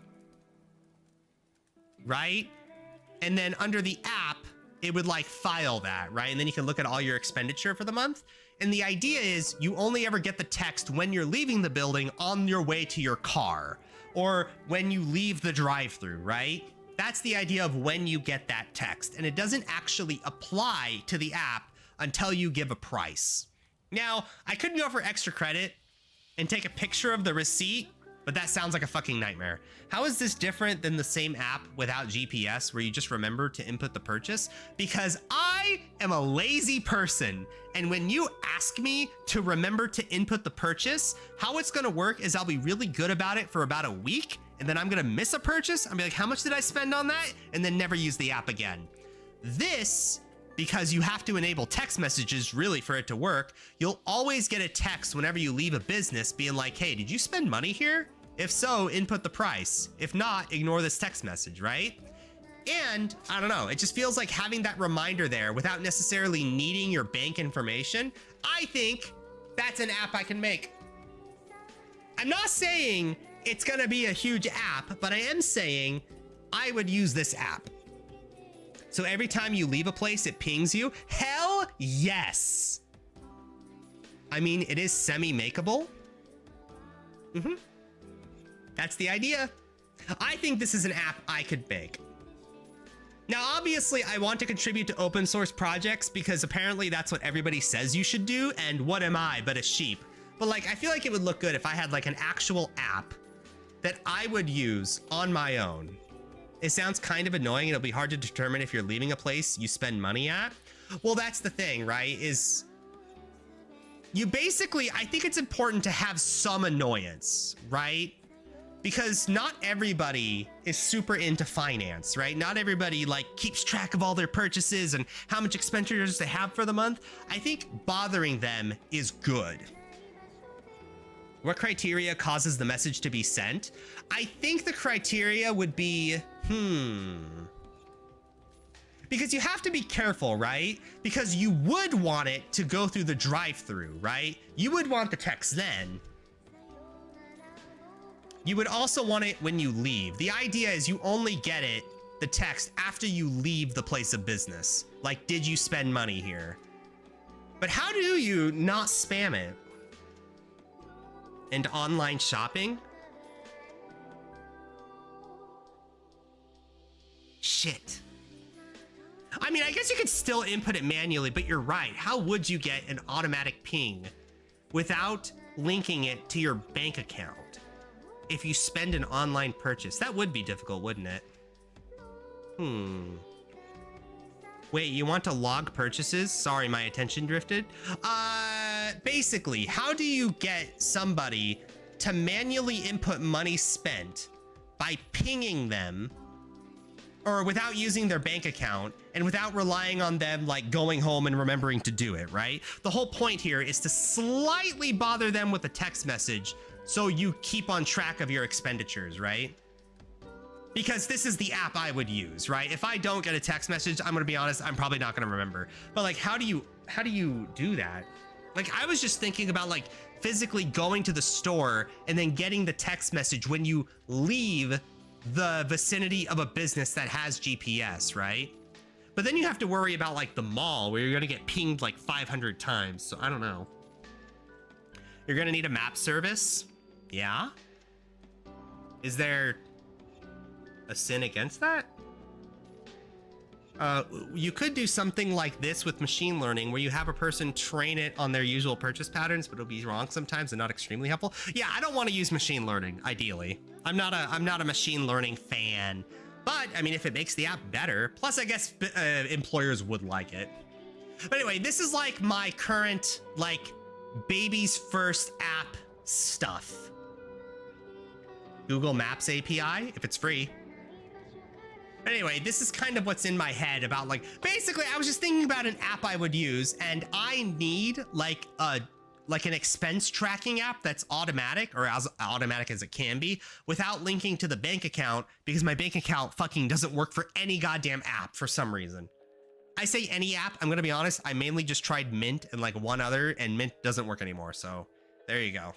right? And then under the app, it would like file that, right? And then you can look at all your expenditure for the month. And the idea is you only ever get the text when you're leaving the building on your way to your car or when you leave the drive-through, right? That's the idea of when you get that text. And it doesn't actually apply to the app until you give a price. Now, I could go for extra credit and take a picture of the receipt, but that sounds like a fucking nightmare. How is this different than the same app without GPS where you just remember to input the purchase? Because I am a lazy person. And when you ask me to remember to input the purchase, how it's gonna work is I'll be really good about it for about a week. And then I'm gonna miss a purchase. I'll be like, how much did I spend on that? And then never use the app again. This, because you have to enable text messages really for it to work, you'll always get a text whenever you leave a business being like, hey, did you spend money here? If so, input the price. If not, ignore this text message, right? And I don't know, it just feels like having that reminder there without necessarily needing your bank information. I think that's an app I can make. I'm not saying it's gonna be a huge app, but I am saying I would use this app. So every time you leave a place, it pings you. Hell yes. I mean, it is semi-makeable. That's the idea. I think this is an app I could make. Now, obviously, I want to contribute to open source projects because apparently that's what everybody says you should do. And what am I but a sheep? But like, I feel like it would look good if I had like an actual app that I would use on my own. It sounds kind of annoying. It'll be hard to determine if you're leaving a place you spend money at. Well, that's the thing, right? Is you basically, I think it's important to have some annoyance, right? because not everybody is super into finance, right? Not everybody like keeps track of all their purchases and how much expenditures they have for the month. I think bothering them is good. What criteria causes the message to be sent? I think the criteria would be, because you have to be careful, right? Because you would want it to go through the drive-through, right? You would want the text then. You would also want it when you leave. The idea is you only get it, the text, after you leave the place of business. Like, did you spend money here? But how do you not spam it? And online shopping? Shit. I mean, I guess you could still input it manually, but you're right. How would you get an automatic ping without linking it to your bank account? If you spend an online purchase, that would be difficult, wouldn't it? Wait, you want to log purchases? Sorry, my attention drifted. Basically, how do you get somebody to manually input money spent by pinging them, or without using their bank account and without relying on them like going home and remembering to do it, right? The whole point here is to slightly bother them with a text message so you keep on track of your expenditures, right? Because this is the app I would use, right? If I don't get a text message, I'm gonna be honest, I'm probably not gonna remember. But like, how do you do that? Like, I was just thinking about like physically going to the store and then getting the text message when you leave the vicinity of a business that has GPS, right? But then you have to worry about like the mall where you're gonna get pinged like 500 times. So I don't know. You're gonna need a map service. Yeah? Is there a sin against that? You could do something like this with machine learning where you have a person train it on their usual purchase patterns, but it'll be wrong sometimes and not extremely helpful. Yeah, I don't want to use machine learning, ideally. I'm not a machine learning fan, but I mean, if it makes the app better, plus I guess employers would like it. But anyway, this is like my current, like, baby's first app stuff. Google Maps API, if it's free. Anyway, this is kind of what's in my head about like, basically I was just thinking about an app I would use, and I need like an expense tracking app that's automatic, or as automatic as it can be, without linking to the bank account, because my bank account fucking doesn't work for any goddamn app for some reason. I say any app, I'm gonna be honest, I mainly just tried Mint and like one other, and Mint doesn't work anymore, so there you go.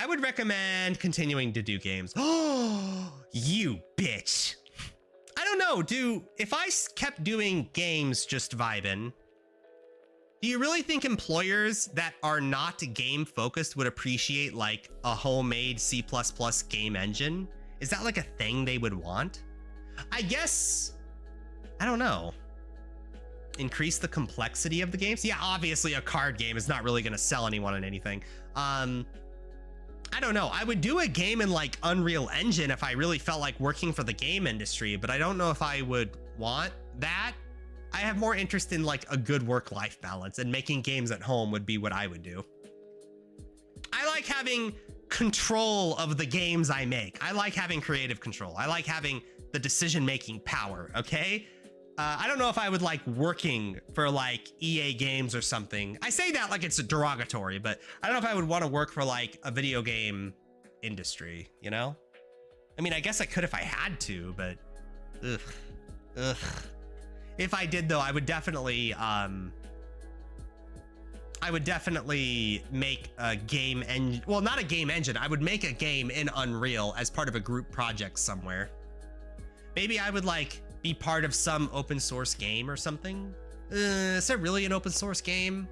I would recommend continuing to do games. Oh, you bitch. I don't know, if I kept doing games just vibing, do you really think employers that are not game focused would appreciate like a homemade C++ game engine? Is that like a thing they would want? I guess, I don't know. Increase the complexity of the games? Yeah, obviously a card game is not really gonna sell anyone on anything. I don't know. I would do a game in like Unreal Engine if I really felt like working for the game industry, but I don't know if I would want that. I have more interest in like a good work-life balance, and making games at home would be what I would do. I like having control of the games I make. I like having creative control. I like having the decision-making power, okay? I don't know if I would like working for like EA Games or something. I say that like it's derogatory, but I don't know if I would want to work for like a video game industry, you know? I mean, I guess I could if I had to, but ugh. If I did though, I would definitely make a game engine. Well, not a game engine. I would make a game in Unreal as part of a group project somewhere. Maybe I would like be part of some open source game or something. Is there really an open source game?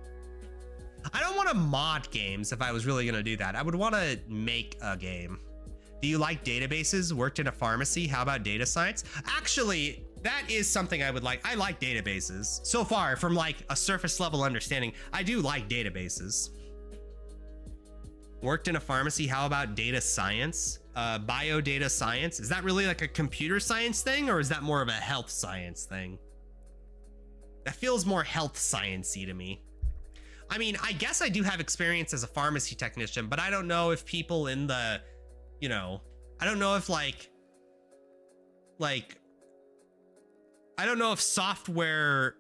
I don't want to mod games if I was really gonna do that. I would want to make a game. Do you like databases? Worked in a pharmacy? How about data science? Actually, that is something I would like. I like databases. So far, from like a surface level understanding, I do like databases. Worked in a pharmacy? How about data science? Biodata science? Is that really like a computer science thing, or is that more of a health science thing? That feels more health science-y to me. I mean, I guess I do have experience as a pharmacy technician, but I don't know if people in the you know, I don't know if like, I don't know if software,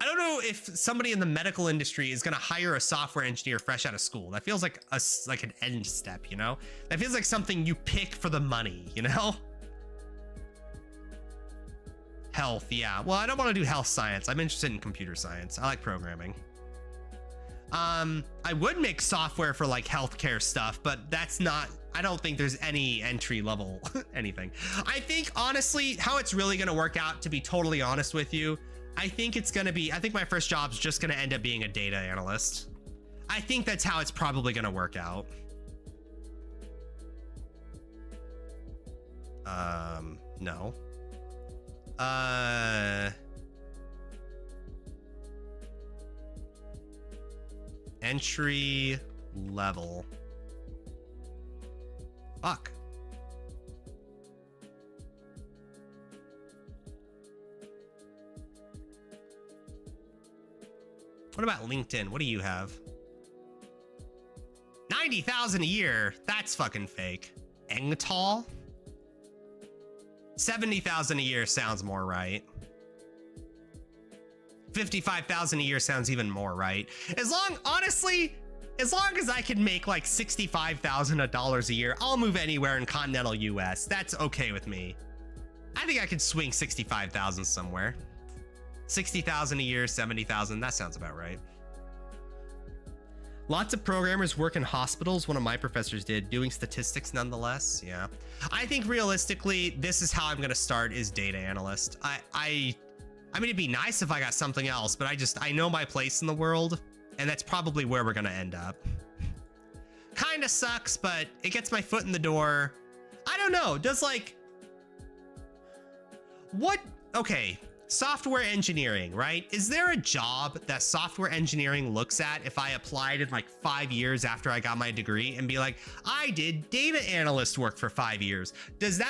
I don't know if somebody in the medical industry is going to hire a software engineer fresh out of school. That feels like like an end step, you know? That feels like something you pick for the money, you know? Health, yeah. Well, I don't want to do health science. I'm interested in computer science. I like programming. I would make software for like healthcare stuff, but that's not, I don't think there's any entry level anything. I think honestly, how it's really going to work out, to be totally honest with you, I think it's going to be, I think my first job's just going to end up being a data analyst. I think that's how it's probably going to work out. No. Entry level. Fuck. What about LinkedIn? What do you have? 90,000 a year. That's fucking fake. Engtal? 70,000 a year sounds more right. 55,000 a year sounds even more right. Honestly, as long as I can make like $65,000 a year, I'll move anywhere in continental US. That's okay with me. I think I could swing 65,000 somewhere. 60,000 a year, 70,000, that sounds about right. Lots of programmers work in hospitals. One of my professors did, doing statistics nonetheless. Yeah. I think realistically, this is how I'm going to start, is data analyst. I mean, it'd be nice if I got something else, but I know my place in the world, and that's probably where we're going to end up. Kind of sucks, but it gets my foot in the door. I don't know. Does like, what? Okay. Software engineering, right? Is there a job that software engineering looks at if I applied in like 5 years after I got my degree and be like, I did data analyst work for 5 years? Does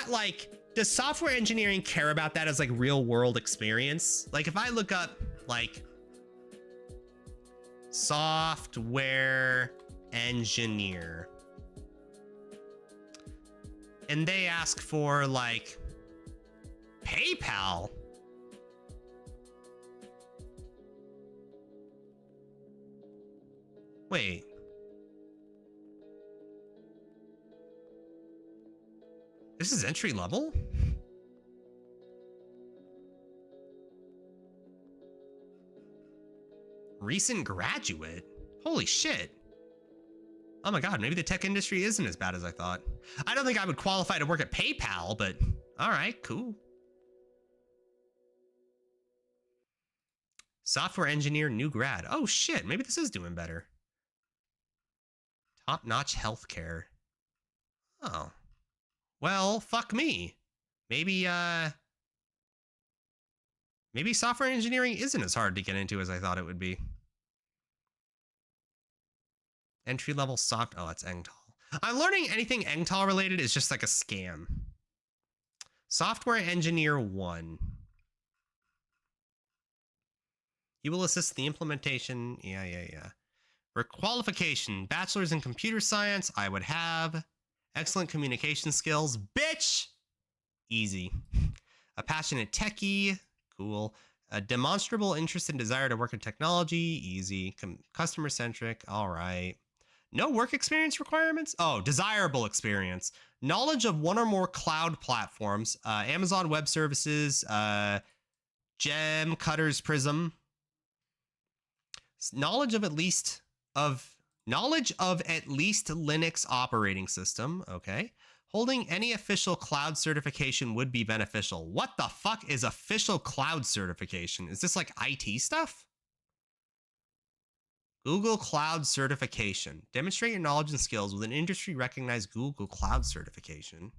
software engineering care about that as like real world experience? Like if I look up like software engineer and they ask for like PayPal, wait. This is entry level? Recent graduate? Holy shit. Oh my God, maybe the tech industry isn't as bad as I thought. I don't think I would qualify to work at PayPal, but all right, cool. Software engineer, new grad. Oh shit, maybe this is doing better. Top-notch healthcare. Oh. Well, fuck me. Maybe software engineering isn't as hard to get into as I thought it would be. Entry-level soft... Oh, that's Engtal. I'm learning anything Engtal related is just like a scam. Software engineer 1. You will assist the implementation. Yeah. For qualification, bachelor's in computer science, I would have excellent communication skills. Bitch! Easy. A passionate techie. Cool. A demonstrable interest and desire to work in technology. Easy. Customer-centric. All right. No work experience requirements? Oh, desirable experience. Knowledge of one or more cloud platforms. Amazon Web Services. Gem, Cutters, Prism. Knowledge of at least Linux operating system. Okay. Holding any official cloud certification would be beneficial. What the fuck is official cloud certification? Is this like IT stuff? Google Cloud certification. Demonstrate your knowledge and skills with an industry recognized Google Cloud certification.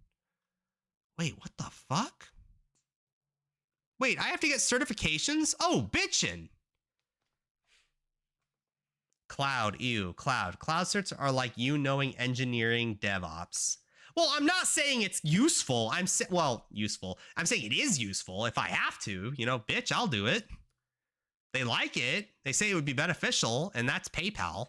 Wait, what the fuck? Wait, I have to get certifications? Oh, bitchin'. Cloud, ew, cloud. Cloud certs are like you knowing engineering DevOps. Well, I'm not saying it's useful. Useful. I'm saying it is useful if I have to. You know, bitch, I'll do it. They like it. They say it would be beneficial, and that's PayPal.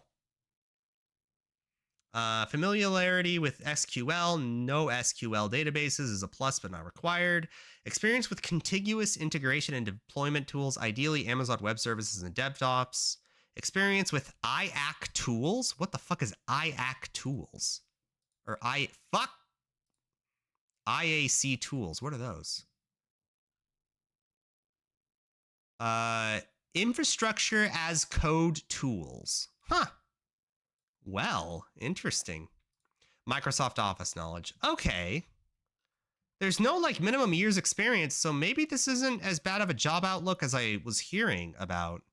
Familiarity with SQL, no SQL databases is a plus but not required. Experience with contiguous integration and deployment tools, ideally Amazon Web Services and DevOps. Experience with IAC tools? What the fuck is IAC tools? Or IAC tools. What are those? Infrastructure as code tools. Huh. Well, interesting. Microsoft Office knowledge. Okay. There's no like minimum years experience, so maybe this isn't as bad of a job outlook as I was hearing about.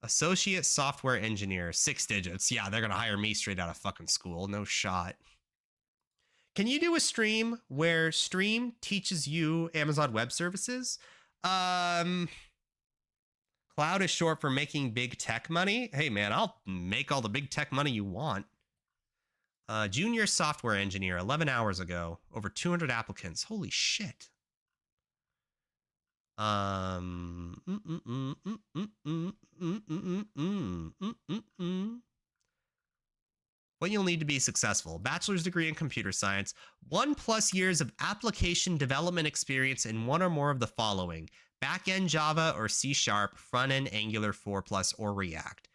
Associate software engineer, 6 digits. Yeah, they're gonna hire me straight out of fucking school. No shot. Can you do a stream where Stream teaches you Amazon Web Services? Cloud is short for making big tech money. Hey man, I'll make all the big tech money you want. Junior software engineer, 11 hours ago. Over 200 applicants. Holy shit. What you'll need to be successful: bachelor's degree in computer science, 1+ years of application development experience in one or more of the following: backend Java or C#, front-end Angular 4+ or React.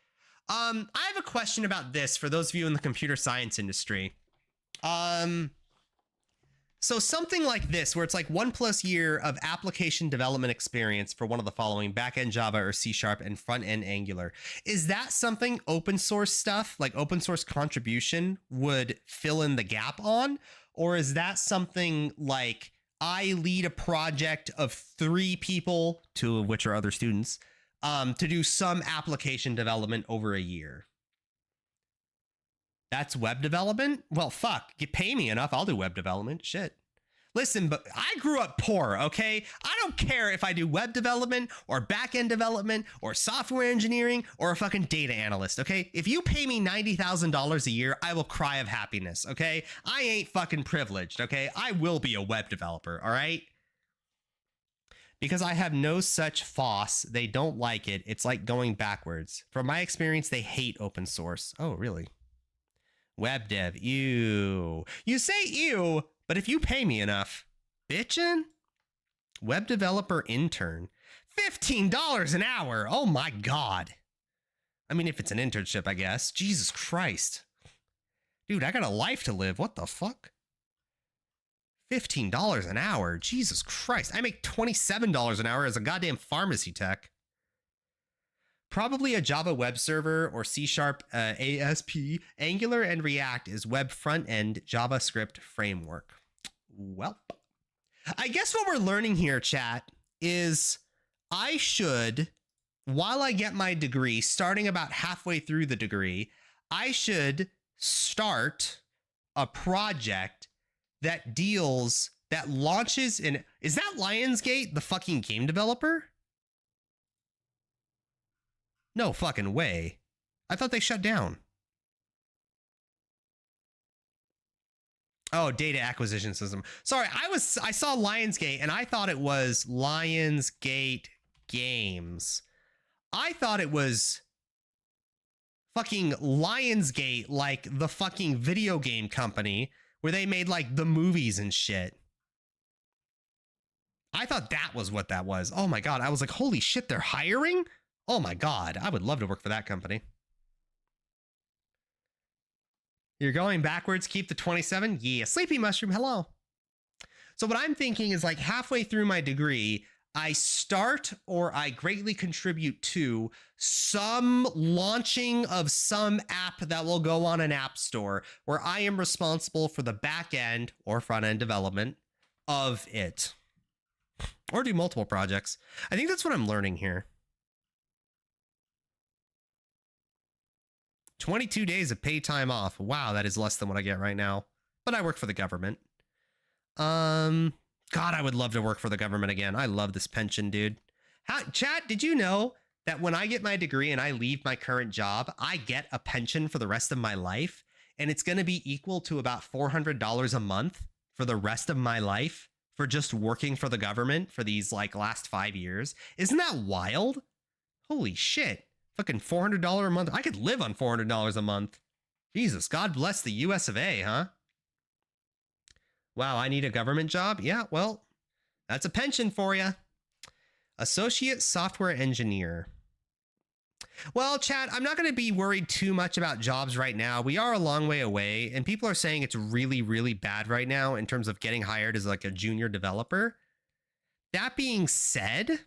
I have a question about this for those of you in the computer science industry. So something like this, where it's like 1+ year of application development experience for one of the following: backend Java or C# and front-end Angular. Is that something open source stuff, like open source contribution, would fill in the gap on? Or is that something like I lead a project of 3 people, 2 of which are other students, to do some application development over a year? That's web development? Well, fuck, you pay me enough, I'll do web development. Shit. Listen, but I grew up poor, okay? I don't care if I do web development or back-end development or software engineering or a fucking data analyst, okay? If you pay me $90,000 a year, I will cry of happiness, okay? I ain't fucking privileged, okay? I will be a web developer, all right? Because I have no such FOSS, they don't like it. It's like going backwards. From my experience, they hate open source. Oh, really? Web dev, ew. You say ew, but if you pay me enough, bitchin'. Web developer intern, $15 an hour. Oh my God. I mean, if it's an internship, I guess. Jesus Christ. Dude, I got a life to live. What the fuck? $15 an hour. Jesus Christ. I make $27 an hour as a goddamn pharmacy tech. Probably a Java web server or C#, ASP. Angular and React is web front-end JavaScript framework. Well, I guess what we're learning here, chat, is I should, while I get my degree, starting about halfway through the degree, I should start a project that launches in, is that Lionsgate, the fucking game developer? No fucking way. I thought they shut down. Oh, data acquisition system. Sorry, I saw Lionsgate and I thought it was Lionsgate Games. I thought it was fucking Lionsgate, like the fucking video game company where they made like the movies and shit. I thought that was what that was. Oh my God. I was like, holy shit, they're hiring? Oh my God, I would love to work for that company. You're going backwards, keep the 27? Yeah, Sleepy Mushroom, hello. So what I'm thinking is like halfway through my degree, I start or I greatly contribute to some launching of some app that will go on an app store where I am responsible for the back end or front end development of it. Or do multiple projects. I think that's what I'm learning here. 22 days of paid time off. Wow, that is less than what I get right now. But I work for the government. God, I would love to work for the government again. I love this pension, dude. Chat, did you know that when I get my degree and I leave my current job, I get a pension for the rest of my life? And it's going to be equal to about $400 a month for the rest of my life for just working for the government for these like last 5 years. Isn't that wild? Holy shit. Fucking $400 a month. I could live on $400 a month. Jesus, God bless the US of A, huh? Wow, I need a government job? Yeah, well, that's a pension for you. Associate software engineer. Well, Chad, I'm not going to be worried too much about jobs right now. We are a long way away, and people are saying it's really, really bad right now in terms of getting hired as like a junior developer. That being said,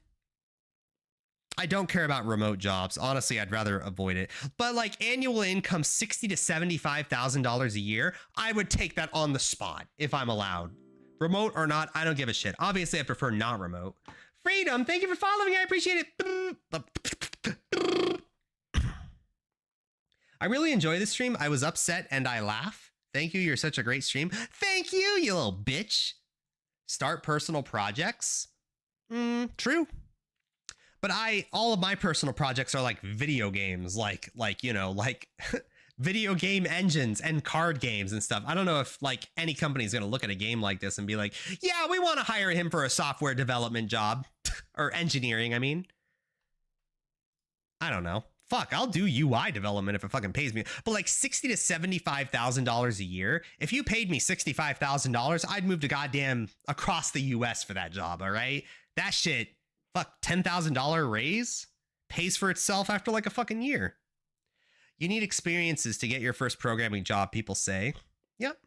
I don't care about remote jobs. Honestly, I'd rather avoid it. But like annual income $60,000 to $75,000 a year, I would take that on the spot if I'm allowed. Remote or not, I don't give a shit. Obviously, I prefer not remote. Freedom, thank you for following. I appreciate it. I really enjoy this stream. I was upset and I laugh. Thank you. You're such a great stream. Thank you, you little bitch. Start personal projects. True. But all of my personal projects are like video games, like video game engines and card games and stuff. I don't know if like any company is going to look at a game like this and be like, yeah, we want to hire him for a software development job or engineering. I mean, I don't know. Fuck, I'll do UI development if it fucking pays me. But like $60,000 to $75,000 a year, if you paid me $65,000, I'd move to goddamn across the US for that job, all right? That shit, fuck, $10,000 raise pays for itself after like a fucking year. You need experiences to get your first programming job, people say. Yep.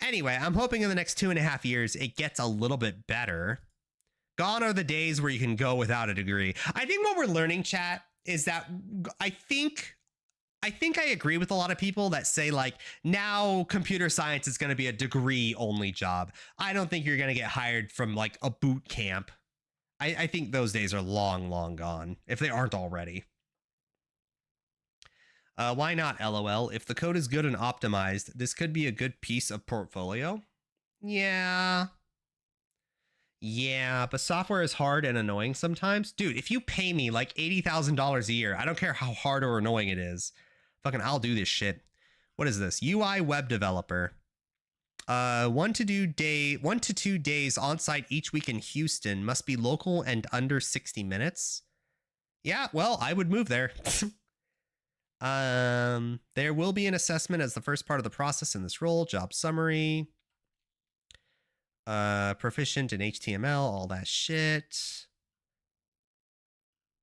Anyway, I'm hoping in the next 2.5 years, it gets a little bit better. Gone are the days where you can go without a degree. I think what we're learning, chat, is that I think I agree with a lot of people that say like now computer science is going to be a degree only job. I don't think you're going to get hired from like a boot camp. I think those days are long, long gone if they aren't already. Why not, LOL? If the code is good and optimized, this could be a good piece of portfolio. Yeah. Yeah, but software is hard and annoying sometimes. Dude, if you pay me like $80,000 a year, I don't care how hard or annoying it is. Fucking, I'll do this shit. What is this? UI web developer. 1 to 2 days on site each week in Houston. Must be local and under 60 minutes. Yeah, well, I would move there. There will be an assessment as the first part of the process in this role. Job summary. Proficient in HTML, all that shit.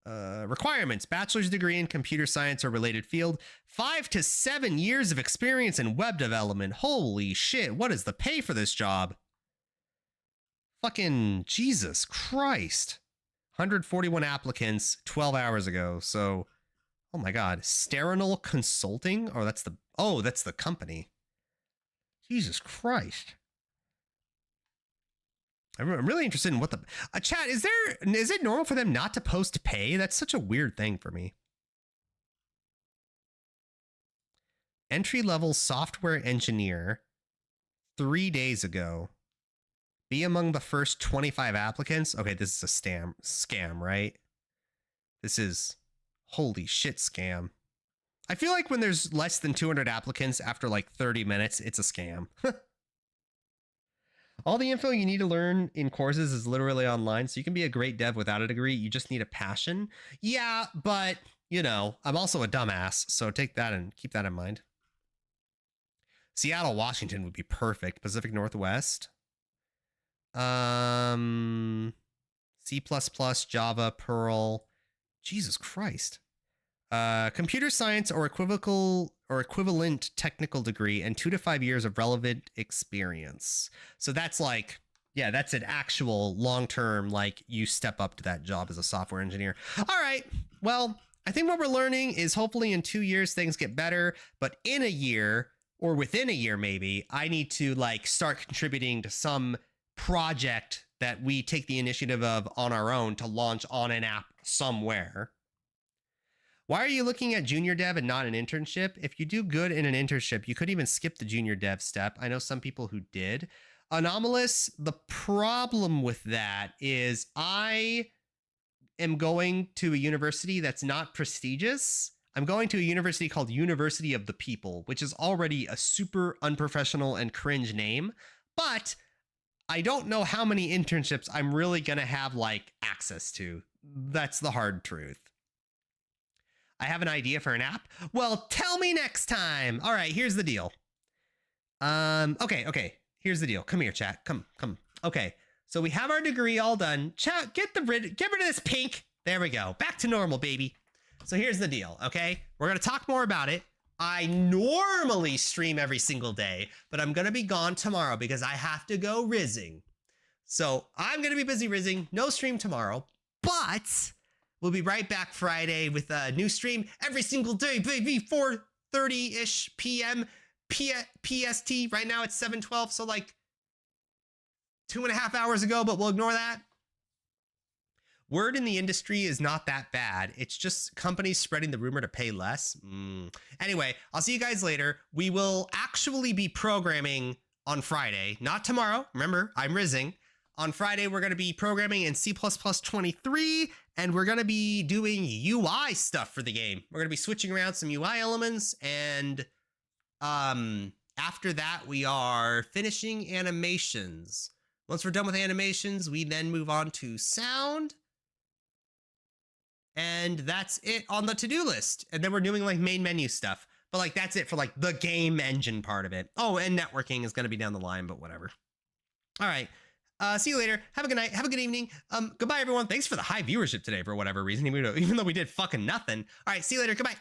Requirements: bachelor's degree in computer science or related field, 5 to 7 years of experience in web development. Holy shit, what is the pay for this job? Fucking Jesus Christ. 141 applicants 12 hours ago. So, oh my God. Sterinal Consulting? Oh, that's the company. Jesus Christ. I'm really interested in what the chat is it normal for them not to post pay? That's such a weird thing for me. Entry-level software engineer 3 days ago. Be among the first 25 applicants. Okay, this is a scam, right? This is holy shit scam. I feel like when there's less than 200 applicants after like 30 minutes, it's a scam. All the info you need to learn in courses is literally online, so you can be a great dev without a degree. You just need a passion. Yeah, but, you know, I'm also a dumbass, so take that and keep that in mind. Seattle, Washington would be perfect. Pacific Northwest. C++, Java, Perl. Jesus Christ. Computer science or equivalent technical degree and 2 to 5 years of relevant experience. So that's like, yeah, that's an actual long-term, like you step up to that job as a software engineer. All right. Well, I think what we're learning is hopefully in 2 years things get better, but in a year or within a year, maybe I need to like start contributing to some project that we take the initiative of on our own to launch on an app somewhere. Why are you looking at junior dev and not an internship? If you do good in an internship, you could even skip the junior dev step. I know some people who did. Anomalous, the problem with that is I am going to a university that's not prestigious. I'm going to a university called University of the People, which is already a super unprofessional and cringe name. But I don't know how many internships I'm really going to have like access to. That's the hard truth. I have an idea for an app. Well, tell me next time. All right, here's the deal. Okay. Here's the deal. Come here, chat. Come. Okay. So we have our degree all done. Chat, get rid of this pink. There we go. Back to normal, baby. So here's the deal, okay? We're going to talk more about it. I normally stream every single day, but I'm going to be gone tomorrow because I have to go rizzing. So I'm going to be busy rizzing. No stream tomorrow, but we'll be right back Friday with a new stream every single day, baby. 4:30-ish p.m. PST. Right now it's 7:12, so like 2.5 hours ago, but we'll ignore that. Word in the industry is not that bad. It's just companies spreading the rumor to pay less. Anyway, I'll see you guys later. We will actually be programming on Friday, not tomorrow. Remember, I'm rizzing. On Friday, we're going to be programming in C++ 23, and we're going to be doing UI stuff for the game. We're going to be switching around some UI elements, and after that, we are finishing animations. Once we're done with animations, we then move on to sound. And that's it on the to-do list. And then we're doing like main menu stuff. But like that's it for like the game engine part of it. Oh, and networking is going to be down the line, but whatever. All right. See you later. Have a good night. Have a good evening. Goodbye, everyone. Thanks for the high viewership today for whatever reason, even though we did fucking nothing. All right. See you later. Goodbye.